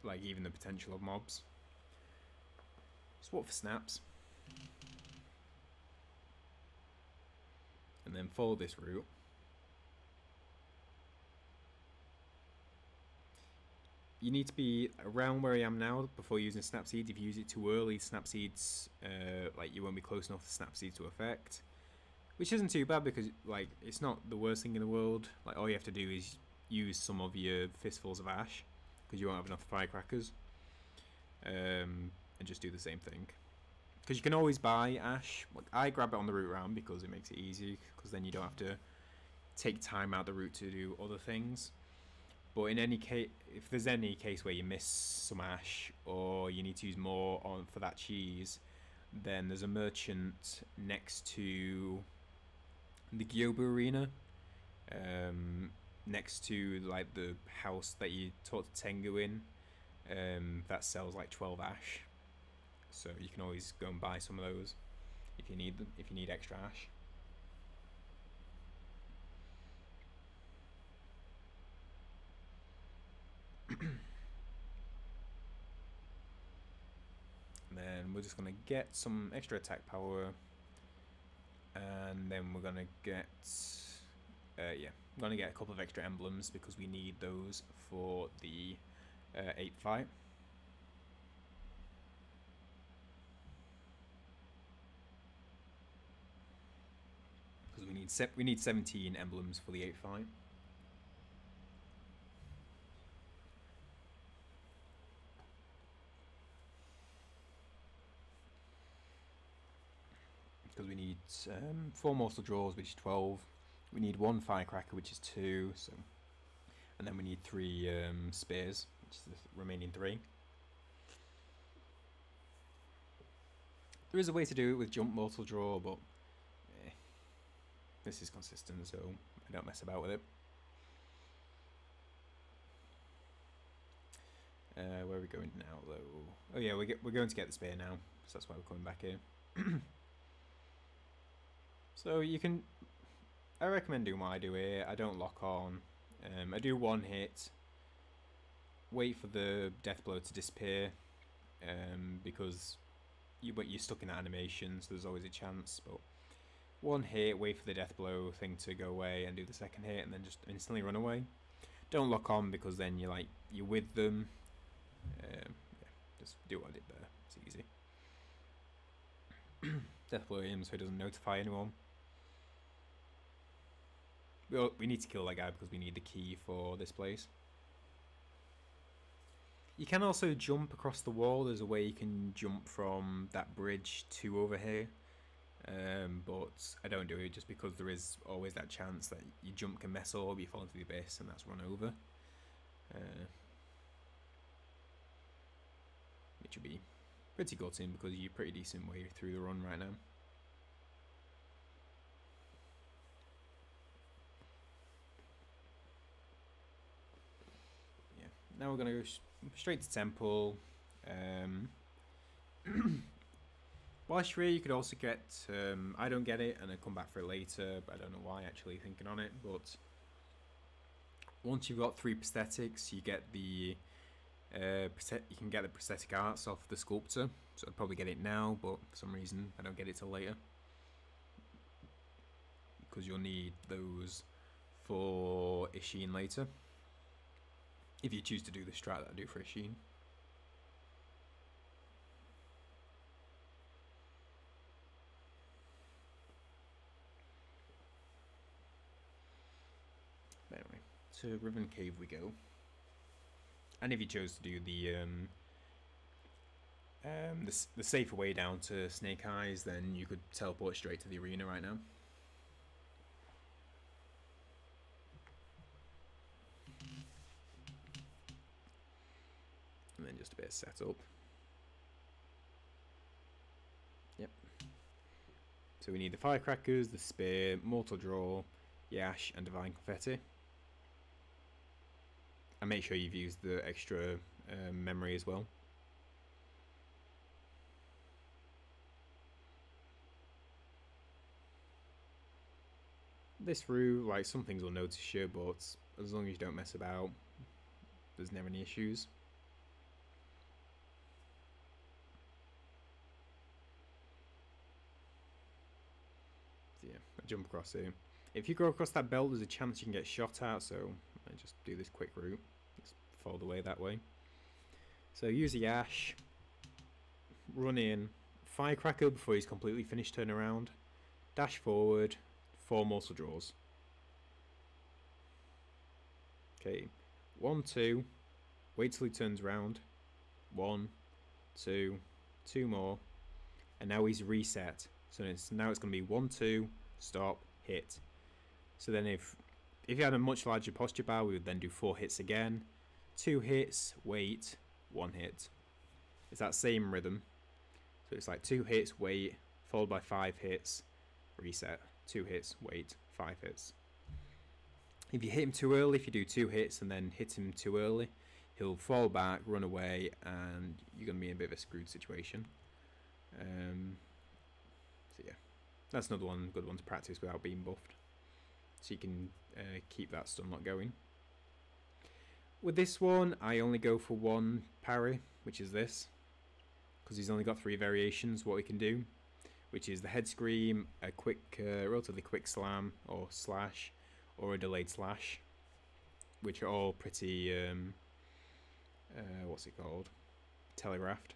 Speaker 1: Like even the potential of mobs. Swap for snaps. And then follow this route. You need to be around where I am now before using snap seeds. If you use it too early, snap seeds, like you won't be close enough for snap seeds to affect. Which isn't too bad because like it's not the worst thing in the world. Like all you have to do is use some of your fistfuls of ash because you won't have enough firecrackers, and just do the same thing. Because you can always buy ash. Like I grab it on the route round because it makes it easy. Because then you don't have to take time out the route to do other things. But in any case, if there's any case where you miss some ash or you need to use more on for that cheese, then there's a merchant next to the Gyoubu Arena, next to like the house that you taught Tengu in, that sells like 12 ash. So you can always go and buy some of those if you need them, if you need extra ash. And then we're just gonna get some extra attack power, and then we're gonna get yeah, I'm gonna get a couple of extra emblems because we need those for the 8th fight. Because we need 17 emblems for the 8th fight. Because we need 4 morsel draws, which is 12. We need 1 firecracker, which is 2. So, and then we need 3 spears, which is the remaining 3. There is a way to do it with jump mortal draw, but this is consistent, so I don't mess about with it. Where are we going now, though? Oh yeah, we're going to get the spear now, so that's why we're coming back here. So you can, I recommend doing what I do here. I don't lock on. I do 1 hit, wait for the death blow to disappear, because you're stuck in that animation, so there's always a chance. But 1 hit, wait for the death blow thing to go away, and do the 2nd hit, and then just instantly run away. Don't lock on because then you're with them. Yeah, just do what I did there. It's easy. Death blow him so he doesn't notify anyone. We need to kill that guy because we need the key for this place. You can also jump across the wall. There's a way you can jump from that bridge to over here. But I don't do it just because there is always that chance that your jump can mess up, you fall into the abyss, and that's run over. Which would be pretty gutting because you're pretty decent way through the run right now. Now we're going to go straight to temple. Whilst you're here, you could also get, I don't get it and I come back for it later, but I don't know why actually thinking on it, but once you've got 3 prosthetics, you get the, you can get the prosthetic arts off the sculptor, so I'd probably get it now, but for some reason I don't get it till later. Because you'll need those for Isshin later. If you choose to do the strat that I do for Isshin. Anyway, to Riven Cave we go. And if you chose to do the safer way down to Snake Eyes, then you could teleport straight to the arena right now. And then just a bit of setup. Yep. So we need the firecrackers, the spear, mortal draw, yash, and divine confetti. And make sure you've used the extra memory as well. This route, like, some things will notice you, but as long as you don't mess about, there's never any issues. So yeah, I jump across here. If you go across that belt, there's a chance you can get shot at, so I just do this quick route. Just follow the way that way. So use the Ash, run in, Firecracker before he's completely finished, turn around, dash forward, 4 morsel draws. Okay, 1, 2, wait till he turns around, 1, 2, 2 more, and now he's reset. So now it's going to be 1, 2, stop, hit. So then if you had a much larger posture bar, we would then do 4 hits again, 2 hits, wait, 1 hit. It's that same rhythm. So it's like 2 hits, wait, followed by 5 hits, reset, 2 hits, wait, 5 hits. If you hit him too early, if you do 2 hits and then hit him too early, he'll fall back, run away, and you're going to be in a bit of a screwed situation. So yeah, that's another one, good one to practice without being buffed. So you can keep that stun lock going. With this one, I only go for 1 parry, which is this, because he's only got 3 variations what he can do, which is the head scream, a quick, relatively quick slam or slash, or a delayed slash, which are all pretty, what's it called, telegraphed.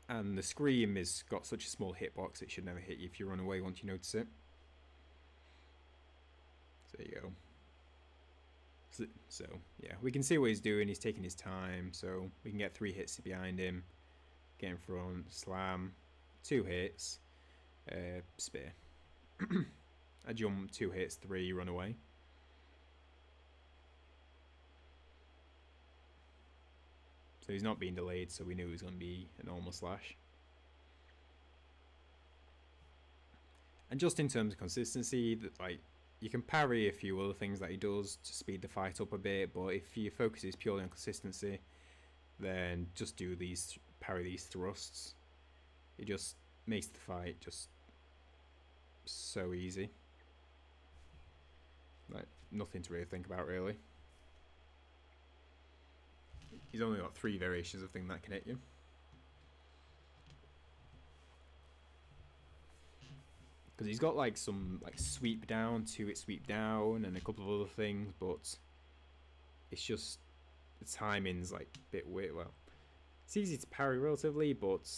Speaker 1: And the scream is got such a small hitbox it should never hit you if you run away once you notice it. So there you go. So yeah, we can see what he's doing. He's taking his time, so we can get 3 hits behind him, get in front, slam, 2 hits, spear. I jump, 2 hits, 3, run away. So he's not being delayed, so we knew it was going to be a normal slash. And just in terms of consistency, that like you can parry a few other things that he does to speed the fight up a bit, but if your focus is purely on consistency, then just do these, parry these thrusts. It just makes the fight just so easy. Like, nothing to really think about, really. He's only got 3 variations of thing that can hit you. Because he's got like some like sweep down, 2-hit sweep down, and a couple of other things, but it's just the timing's like a bit weird. Well, it's easy to parry relatively, but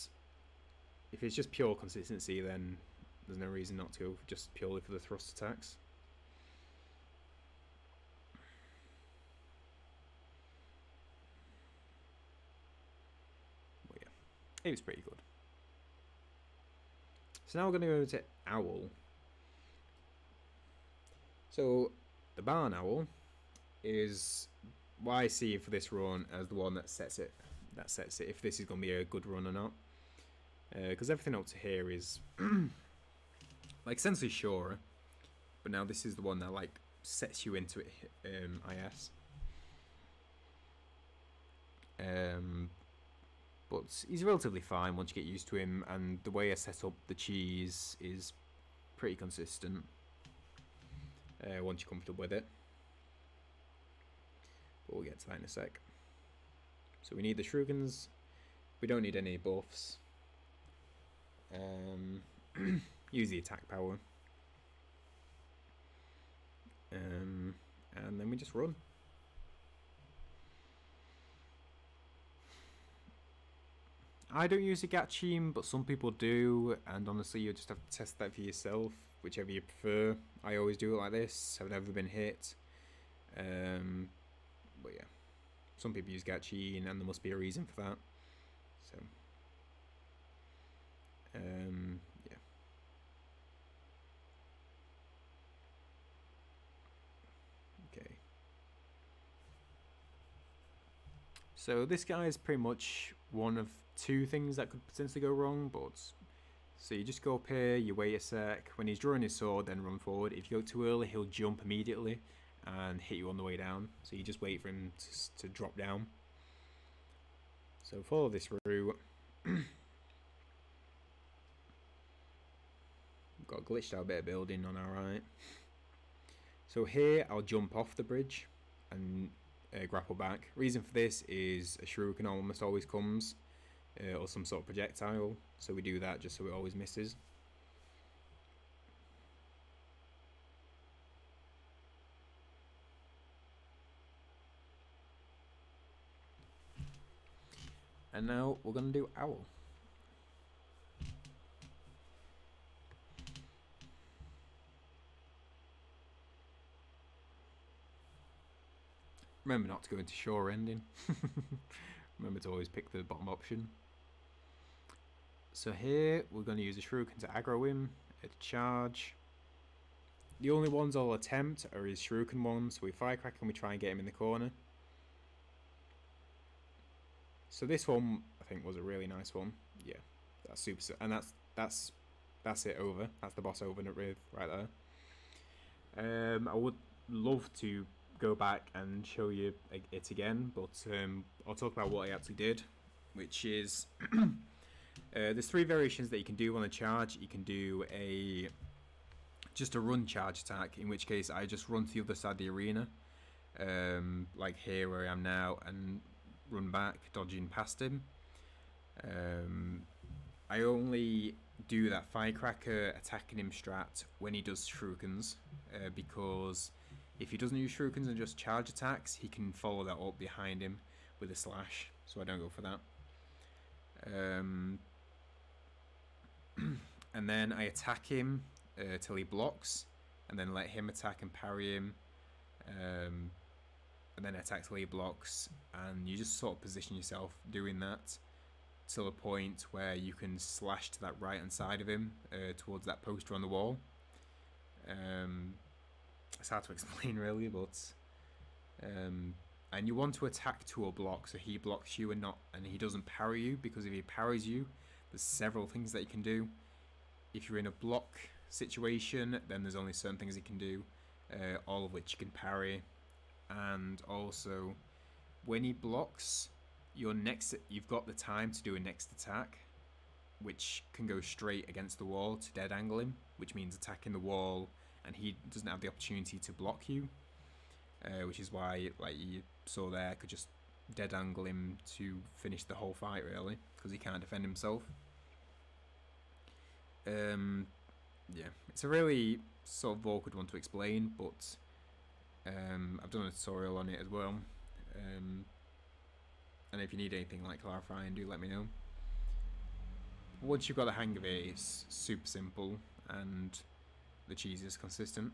Speaker 1: if it's just pure consistency, then there's no reason not to go just purely for the thrust attacks. Well, yeah, it was pretty good. So now we're going to go to Owl. So the Barn Owl is what I see for this run as the one that sets it. If this is going to be a good run or not. Because everything up to here is like essentially sure, but now this is the one that like sets you into it. IS. But he's relatively fine once you get used to him, and the way I set up the cheese is pretty consistent once you're comfortable with it. But we'll get to that in a sec. So we need the Shurikens. We don't need any buffs. Use the attack power. And then we just run. I don't use a Gatchim, but some people do, and honestly you just have to test that for yourself, whichever you prefer. I always do it like this. I've never been hit. But yeah, some people use Gatchin, and there must be a reason for that. So yeah. Okay. So this guy is pretty much one of 2 things that could potentially go wrong, but so you just go up here, you wait a sec. When he's drawing his sword, then run forward. If you go too early, he'll jump immediately and hit you on the way down. So you just wait for him to drop down. So follow this route. Got a glitched out bit of building on our right. So here I'll jump off the bridge and grapple back. Reason for this is a shuriken almost always comes, or some sort of projectile, so we do that just so it always misses. And now we're going to do Owl. Remember not to go into sure ending. Remember to always pick the bottom option. So here we're going to use a shuriken to aggro him, to charge. The only ones I'll attempt are his shuriken ones, so we firecrack and we try and get him in the corner. So this one I think was a really nice one. Yeah, that's super, and that's it over. That's the boss over with right there. I would love to go back and show you it again, but I'll talk about what I actually did, which is there's 3 variations that you can do on a charge. You can do just a run charge attack, in which case I just run to the other side of the arena, like here where I am now, and run back, dodging past him. I only do that firecracker attacking him strat when he does shurikens, because if he doesn't use shurikens and just charge attacks, he can follow that up behind him with a slash, so I don't go for that. And then I attack him till he blocks, and then let him attack and parry him, and then attack till he blocks, and you just sort of position yourself doing that till a point where you can slash to that right hand side of him, towards that poster on the wall. It's hard to explain really, but and you want to attack to a block, so he blocks you and he doesn't parry you, because if he parries you, there's several things that he can do. If you're in a block situation, then there's only certain things he can do, all of which you can parry. And also, when he blocks, you've got the time to do a next attack, which can go straight against the wall to dead angle him, which means attacking the wall, and he doesn't have the opportunity to block you, which is why, like you saw there, I could just dead angle him to finish the whole fight really, because he can't defend himself. Yeah, it's a really sort of awkward one to explain, but I've done a tutorial on it as well, and if you need anything like clarifying, do let me know. Once you've got the hang of it, it's super simple, and the cheese is consistent.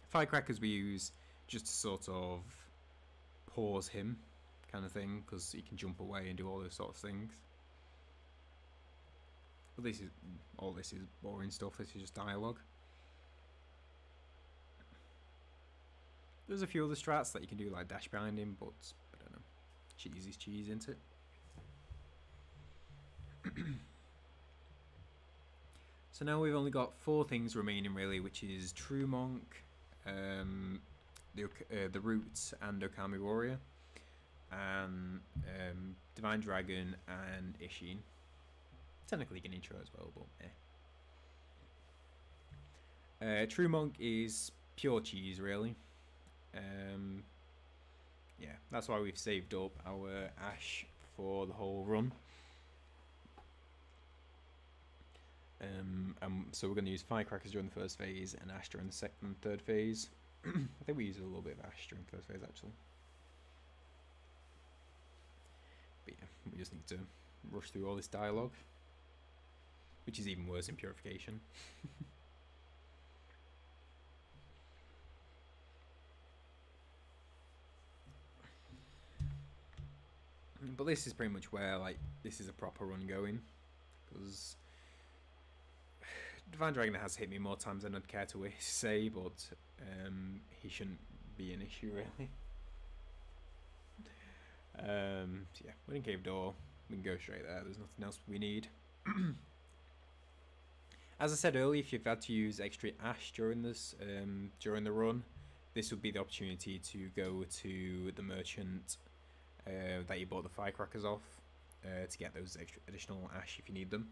Speaker 1: Firecrackers we use just to sort of pause him, kind of thing, because he can jump away and do all those sorts of things. But all this is boring stuff. This is just dialogue. There's a few other strats that you can do, like dash behind him, but I don't know. Cheese is cheese, isn't it? So now we've only got 4 things remaining really, which is True Monk, the Roots and Armoured Warrior, and Divine Dragon and Isshin. Technically Genichiro as well, but True Monk is pure cheese really. Yeah, that's why we've saved up our Ash for the whole run. So we're going to use Firecrackers during the first phase and Ash during the second and third phase. I think we use a little bit of Ash during the first phase actually. But yeah, we just need to rush through all this dialogue, which is even worse in Purification. But this is pretty much where, like, this is a proper run going, because Divine Dragon has hit me more times than I'd care to say, but he shouldn't be an issue really. So yeah, we're in Cave Door. We can go straight there. There's nothing else we need. As I said earlier, if you've had to use extra Ash during this, during the run, this would be the opportunity to go to the merchant that you bought the Firecrackers off, to get those extra additional Ash if you need them.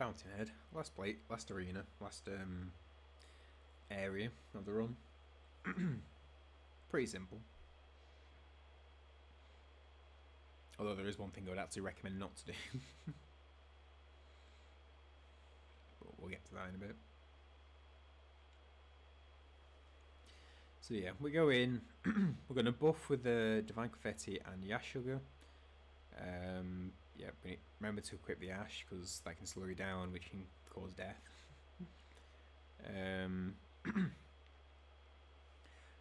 Speaker 1: Fountainhead. Last arena, last area of the run. Pretty simple. Although there is one thing I would actually recommend not to do. But we'll get to that in a bit. So yeah, we go in. We're going to buff with the Divine Confetti and Yash Sugar. Yeah, but remember to equip the Ash because that can slow you down, which can cause death.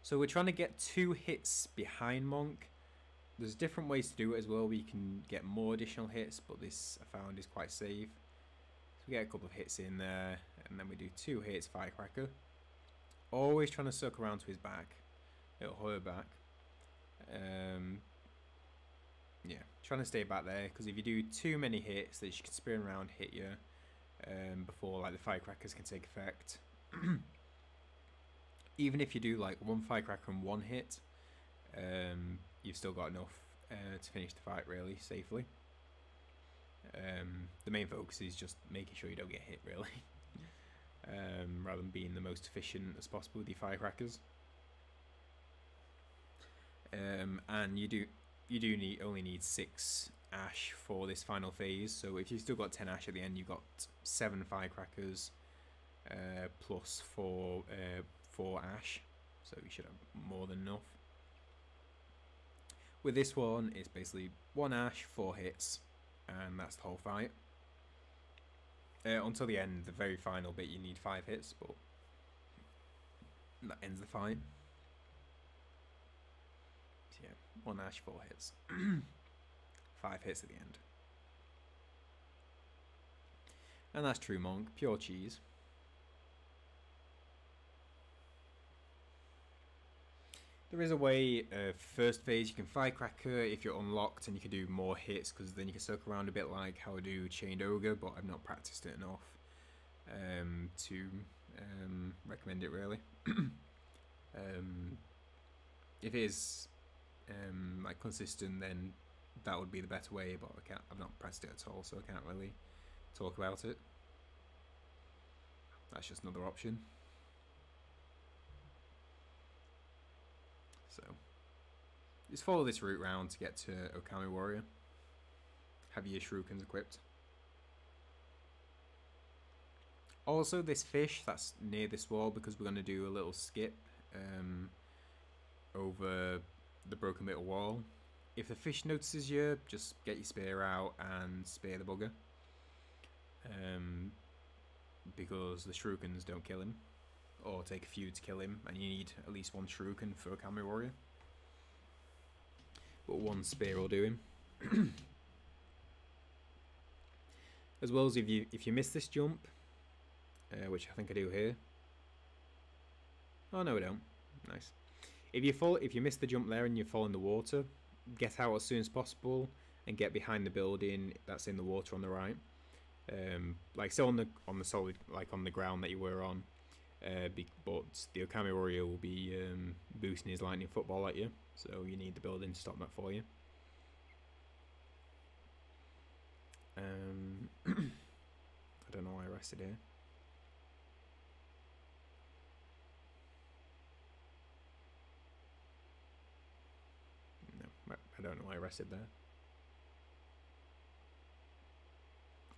Speaker 1: So we're trying to get 2 hits behind Monk. There's different ways to do it as well. We can get more additional hits, but this I found is quite safe. So we get a couple of hits in there, and then we do 2 hits Firecracker. Always trying to circle around to his back, or her back. Yeah, trying to stay back there, because if you do too many hits, then she can spin around, hit you before like the firecrackers can take effect. Even if you do like 1 firecracker and 1 hit, you've still got enough to finish the fight really safely. The main focus is just making sure you don't get hit really, rather than being the most efficient as possible with your firecrackers. And you do only need 6 ash for this final phase. So if you've still got 10 ash at the end, you've got 7 firecrackers plus 4 ash. So you should have more than enough. With this one, it's basically 1 ash, 4 hits, and that's the whole fight. Until the end, the very final bit, you need 5 hits, but that ends the fight. 1 ash, 4 hits. 5 hits at the end. And that's true Monk, pure cheese. There is a way, first phase you can Firecracker if you're unlocked and you can do more hits, because then you can circle around a bit like how I do Chained Ogre, but I've not practiced it enough to recommend it really. If it is like consistent, then that would be the better way, but I've not pressed it at all, so I can't really talk about it. That's just another option. So just follow this route round to get to Armoured Warrior. Have your shurikens equipped. Also this fish that's near this wall, because we're going to do a little skip over the broken bit of wall. If the fish notices you, just get your spear out and spear the bugger, because the shurikens don't kill him, or take a few to kill him, and you need at least 1 shuriken for a Armoured Warrior, but 1 spear will do him. As well as if you miss this jump, which I think I do here. Oh no, I don't. Nice. If you miss the jump there and you fall in the water, get out as soon as possible and get behind the building that's in the water on the right. Like so on the solid, like on the ground that you were on. But the Armoured Warrior will be boosting his lightning football at you, so you need the building to stop that for you. I don't know why I rested here. No, I don't know why I rested there.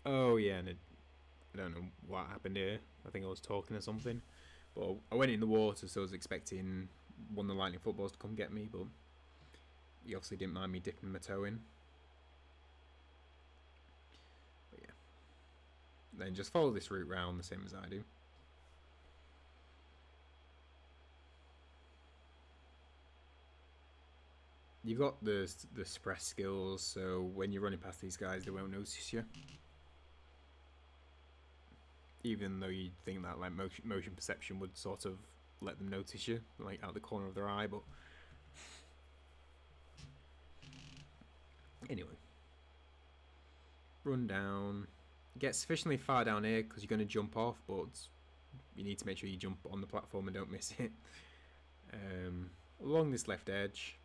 Speaker 1: Oh yeah, and I don't know what happened here. I think I was talking or something. But I went in the water, so I was expecting one of the lightning footballs to come get me, but he obviously didn't mind me dipping my toe in. But yeah. Then just follow this route round the same as I do. You've got the suppress skills, so when you're running past these guys, they won't notice you. Even though you'd think that like motion perception would sort of let them notice you, like out the corner of their eye, but anyway. Run down. Get sufficiently far down here because you're going to jump off, but you need to make sure you jump on the platform and don't miss it. Along this left edge.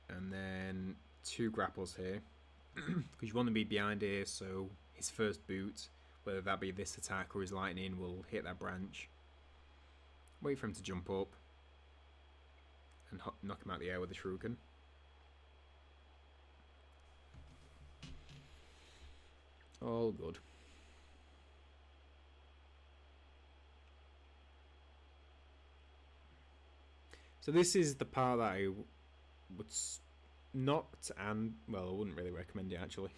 Speaker 1: And then 2 grapples here. because you want to be behind here, so his first boot, whether that be this attack or his lightning, will hit that branch. Wait for him to jump up and knock him out of the air with the shuriken. All good. So this is the part that I would not, and well, I wouldn't really recommend it actually,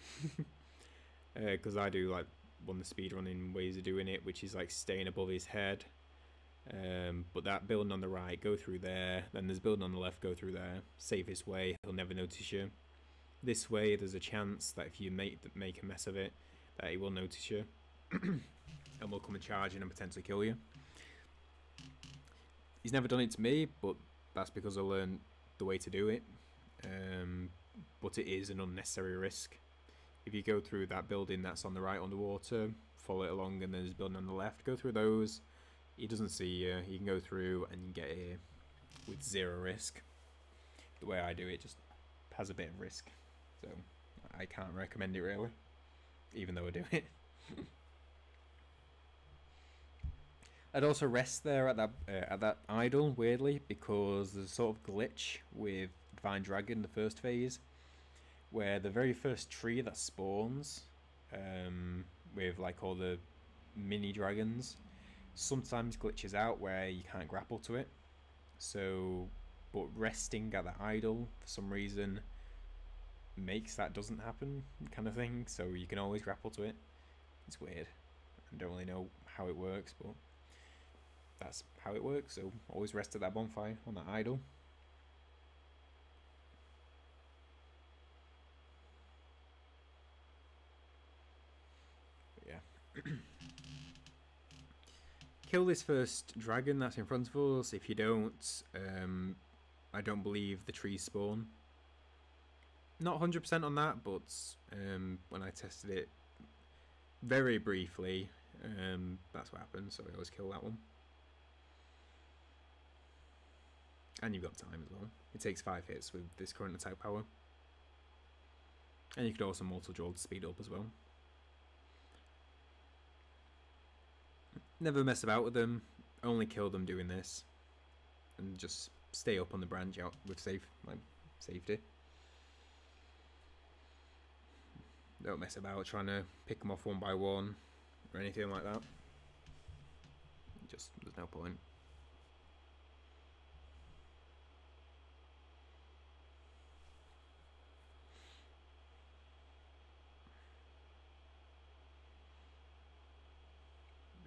Speaker 1: because I do like one of the speedrunning ways of doing it, which is like staying above his head. But that building on the right, go through there. Then there's building on the left, go through there. Safest way, he'll never notice you. This way, there's a chance that if you make a mess of it, that he will notice you, and will come and charge in and potentially kill you. He's never done it to me, but that's because I learned the way to do it. But it is an unnecessary risk. If you go through that building that's on the right underwater, follow it along, and there's a building on the left, go through those. He doesn't see you. You can go through and you get here with 0 risk. The way I do it just has a bit of risk, so I can't recommend it really, even though I do it. I'd also rest there at that idol, weirdly, because there's a sort of glitch with Divine Dragon, the first phase, where the very first tree that spawns, with like all the mini dragons, sometimes glitches out where you can't grapple to it. So, but resting at that idol for some reason makes that doesn't happen, kind of thing. So you can always grapple to it. It's weird. I don't really know how it works, but that's how it works. So always rest at that bonfire on that idol. But yeah. Kill this first dragon that's in front of us. If you don't, I don't believe the trees spawn. Not 100% on that, but when I tested it very briefly, that's what happened, so I always kill that one. And you've got time as well. It takes 5 hits with this current attack power. And you could also multi-draw to speed up as well. Never mess about with them, only kill them doing this. And just stay up on the branch out with safety. Don't mess about trying to pick them off one by one or anything like that. Just, there's no point.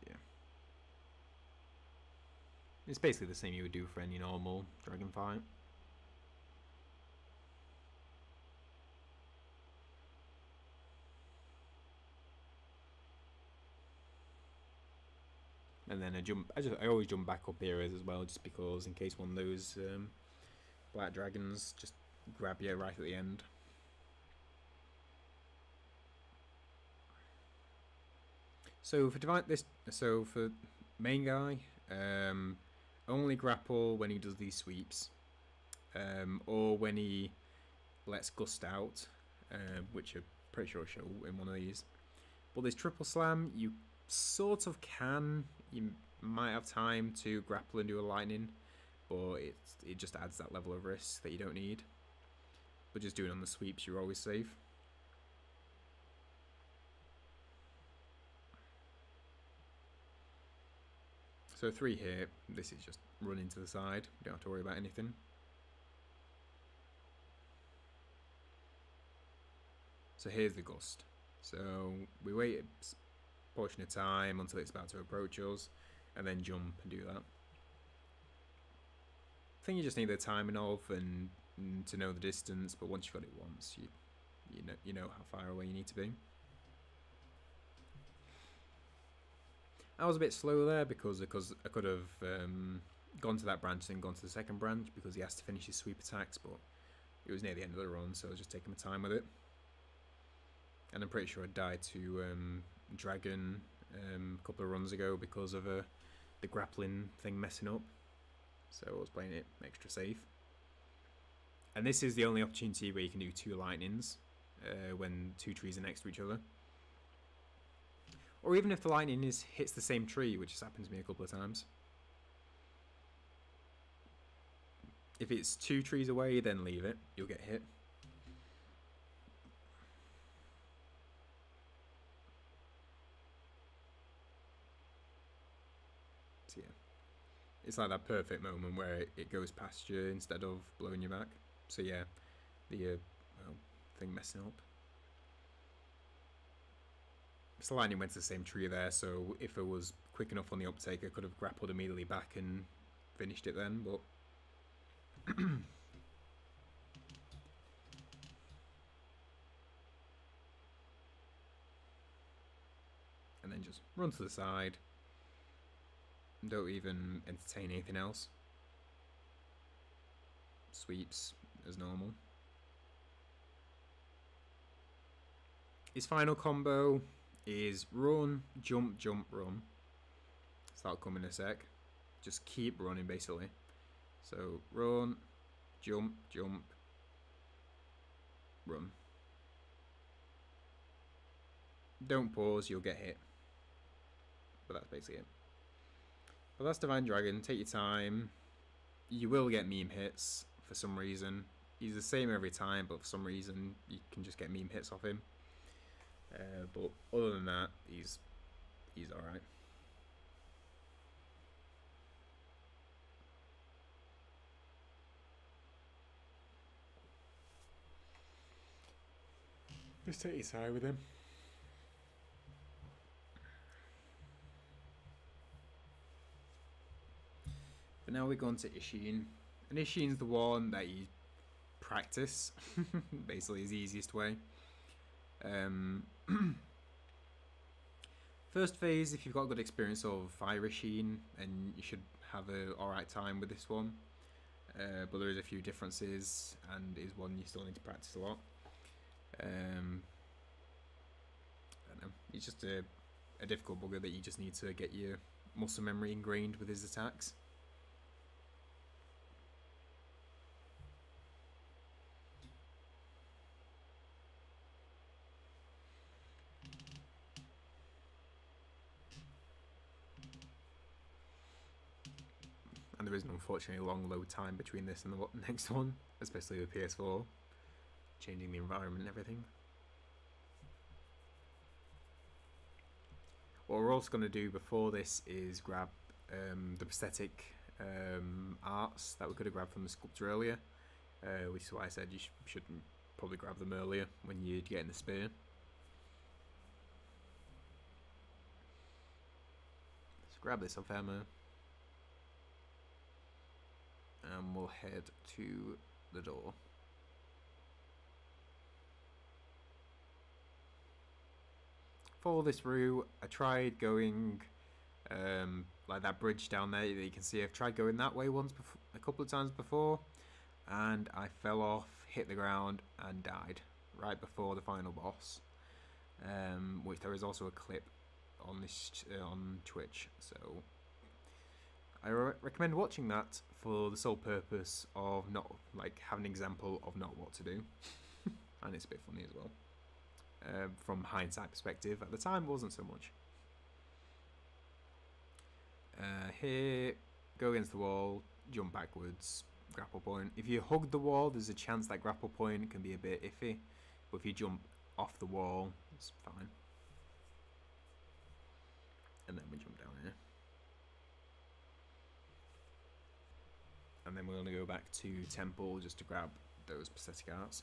Speaker 1: Yeah. It's basically the same you would do for any normal dragon fight. And then I always jump back up here as well, just because in case one of those black dragons just grab you right at the end. So for main guy, only grapple when he does these sweeps, or when he lets gust out, which I'm pretty sure I'll show in one of these. But this triple slam, you sort of can. You might have time to grapple and do a lightning, but it just adds that level of risk that you don't need. But just doing on the sweeps, you're always safe. So 3 here, this is just running to the side, you don't have to worry about anything. So here's the gust. So we wait a portion of time until it's about to approach us, and then jump and do that. I think you just need the timing of and to know the distance, but once you've got it once, you know how far away you need to be. I was a bit slow there because I could have gone to that branch and gone to the second branch because he has to finish his sweep attacks, but it was near the end of the run, so I was just taking my time with it. And I'm pretty sure I died to Dragon a couple of runs ago because of the grappling thing messing up, so I was playing it extra safe. And this is the only opportunity where you can do 2 lightnings, when two trees are next to each other. Or even if the lightning hits the same tree, which has happened to me a couple of times. If it's 2 trees away, then leave it. You'll get hit. So yeah. It's like that perfect moment where it goes past you instead of blowing you back. So yeah, the thing messing up. So lightning went to the same tree there, so if it was quick enough on the uptake, I could have grappled immediately back and finished it then, but... and then just run to the side. Don't even entertain anything else. Sweeps as normal. His final combo is run, jump, jump, run. So that'll come in a sec. Just keep running basically. So run, jump, jump, run. Don't pause, you'll get hit. But that's basically it. But that's Divine Dragon, take your time. You will get meme hits for some reason. He's the same every time, but for some reason you can just get meme hits off him. But other than that, he's alright. Just take your time with him. But now we're going to Isshin. And Isshin's the one that you practice. Basically his easiest way. First phase, if you've got good experience of Fire Isshin, then you should have an alright time with this one. But there is a few differences, and is one you still need to practice a lot. I don't know. He's just a difficult bugger that you just need to get your muscle memory ingrained with his attacks. And there is unfortunately a long load time between this and the next one, especially with PS4, changing the environment and everything. What we're also going to do before this is grab the prosthetic arts that we could have grabbed from the sculptor earlier, which is why I said you should probably grab them earlier when you're getting the spear. Let's grab this off Emma. And we'll head to the door. For this route, I tried going like that bridge down there that you can see. I've tried going that way once before, a couple of times before, and I fell off, hit the ground, and died right before the final boss. Which there is also a clip on this on Twitch, so I recommend watching that for the sole purpose of not having an example of not what to do, and it's a bit funny as well. From hindsight perspective, at the time it wasn't so much. Here, go against the wall, jump backwards, grapple point. If you hug the wall, there's a chance that grapple point can be a bit iffy, but if you jump off the wall, it's fine. And then we jump down here. And then we're going to go back to Temple just to grab those prosthetic arts.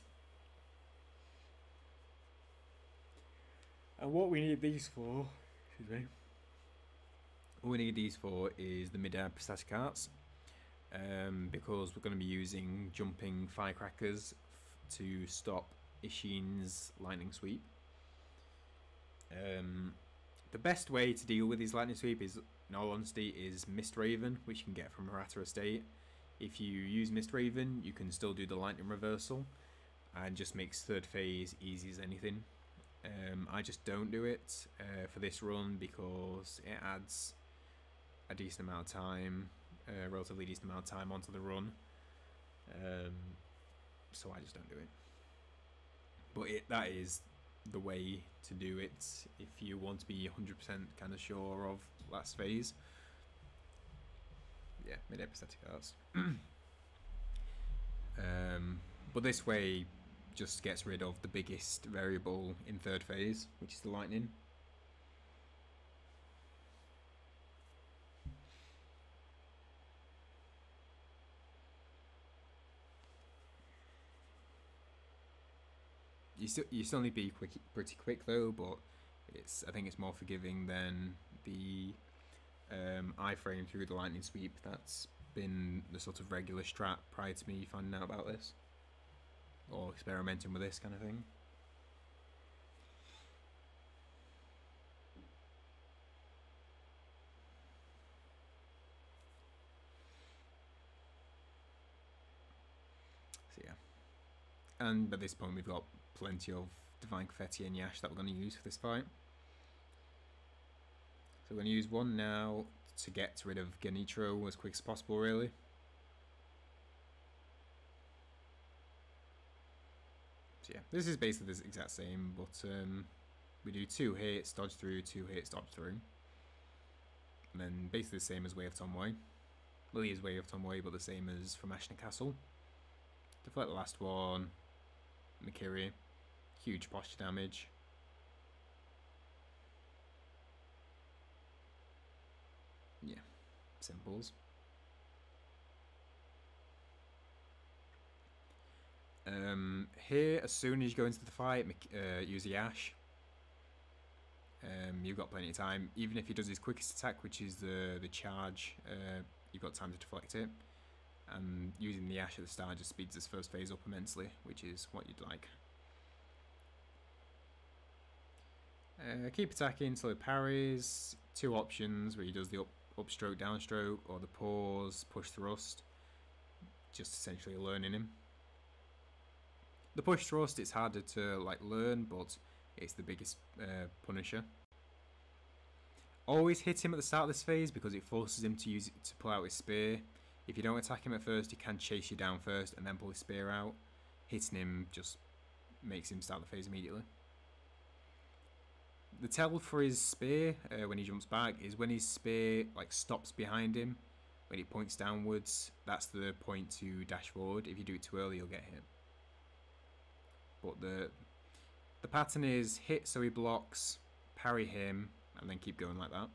Speaker 1: And what we need these for, excuse me, what we need these for is the mid-air prosthetic arts, because we're going to be using jumping firecrackers to stop Isshin's lightning sweep. The best way to deal with his lightning sweep is, in all honesty, is Mist Raven, which you can get from Hirata Estate. If you use Mist Raven, you can still do the lightning reversal, and just makes third phase easy as anything. I just don't do it for this run because it adds a decent amount of time, relatively decent amount of time onto the run. So I just don't do it. But that is the way to do it if you want to be 100% kind of sure of last phase. Yeah, mid-episodic arts. But this way just gets rid of the biggest variable in third phase, which is the lightning. You still need to be pretty quick though, but I think it's more forgiving than the iframe through the lightning sweep. That's been the sort of regular strat prior to me finding out about this, or experimenting with this kind of thing. So yeah, and at this point we've got plenty of Divine Confetti and Yash that we're going to use for this fight. So we're going to use one now to get rid of Genichiro as quick as possible, really. So yeah, this is basically the exact same, but we do 2 hits, dodge through, 2 hits, dodge through. And then basically the same as Way of Tomway. Well, he is Way of Tomway, but the same as from Ashina Castle. Deflect the last one. Mikiri. Huge posture damage. Yeah, simples. Here, as soon as you go into the fight, use the Ash. You've got plenty of time. Even if he does his quickest attack, which is the charge, you've got time to deflect it. And using the Ash at the start just speeds his first phase up immensely, which is what you'd like. Keep attacking until it parries. 2 options where he does the upstroke, downstroke, or the pause, push thrust. Just essentially learning him. The push thrust, it's harder to like learn, but it's the biggest punisher. Always hit him at the start of this phase because it forces him to pull out his spear. If you don't attack him at first, he can chase you down first and then pull his spear out. Hitting him just makes him start the phase immediately. The tell for his spear when he jumps back is when his spear like stops behind him. When it points downwards, that's the point to dash forward. If you do it too early, you'll get hit. But the pattern is hit so he blocks, parry him, and then keep going like that.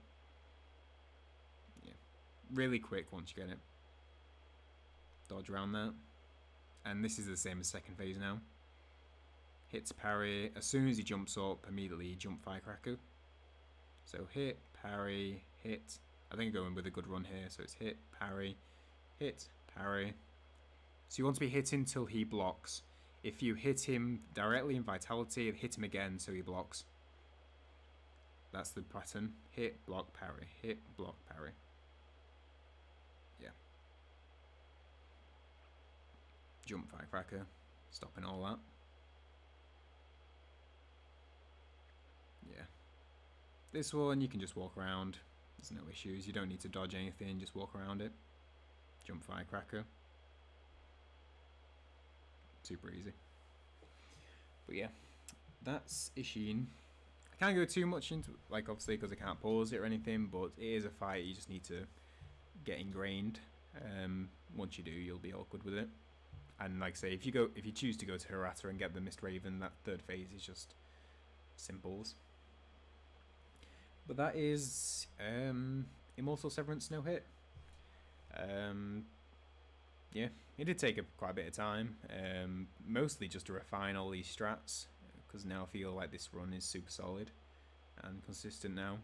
Speaker 1: Yeah, really quick once you get it. Dodge around that. And this is the same as second phase now. Hit to parry. As soon as he jumps up, immediately jump Firecracker. So hit, parry, hit. I think I'm going with a good run here. So it's hit, parry, hit, parry. So you want to be hitting until he blocks. If you hit him directly in Vitality, hit him again so he blocks. That's the pattern. Hit, block, parry. Hit, block, parry. Yeah. Jump Firecracker. Stopping all that. Yeah. This one you can just walk around. There's no issues. You don't need to dodge anything. Just walk around it. Jump Firecracker. Super easy. But yeah, that's Isshin. I can't go too much into, like, obviously because I can't pause it or anything, but it is a fight you just need to get ingrained. Once you do, you'll be all good with it. And like I say, if you choose to go to Hirata and get the Mist Raven, that third phase is just simples. But that is Immortal Severance no hit. Yeah, it did take quite a bit of time, mostly just to refine all these strats, because now I feel like this run is super solid and consistent now.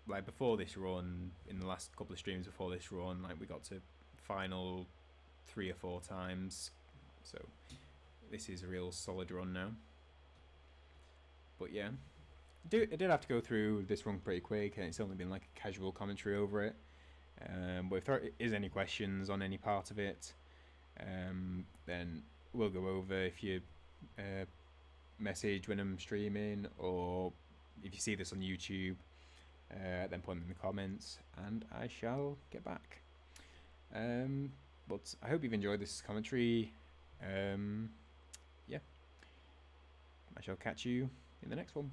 Speaker 1: Like before this run, in the last couple of streams before this run, like we got to final 3 or 4 times, so this is a real solid run now. But yeah, I did have to go through this run pretty quick, and it's only been like a casual commentary over it. But if there is any questions on any part of it, then we'll go over. If you message when I'm streaming, or if you see this on YouTube, then put them in the comments and I shall get back. But I hope you've enjoyed this commentary. I shall catch you in the next one.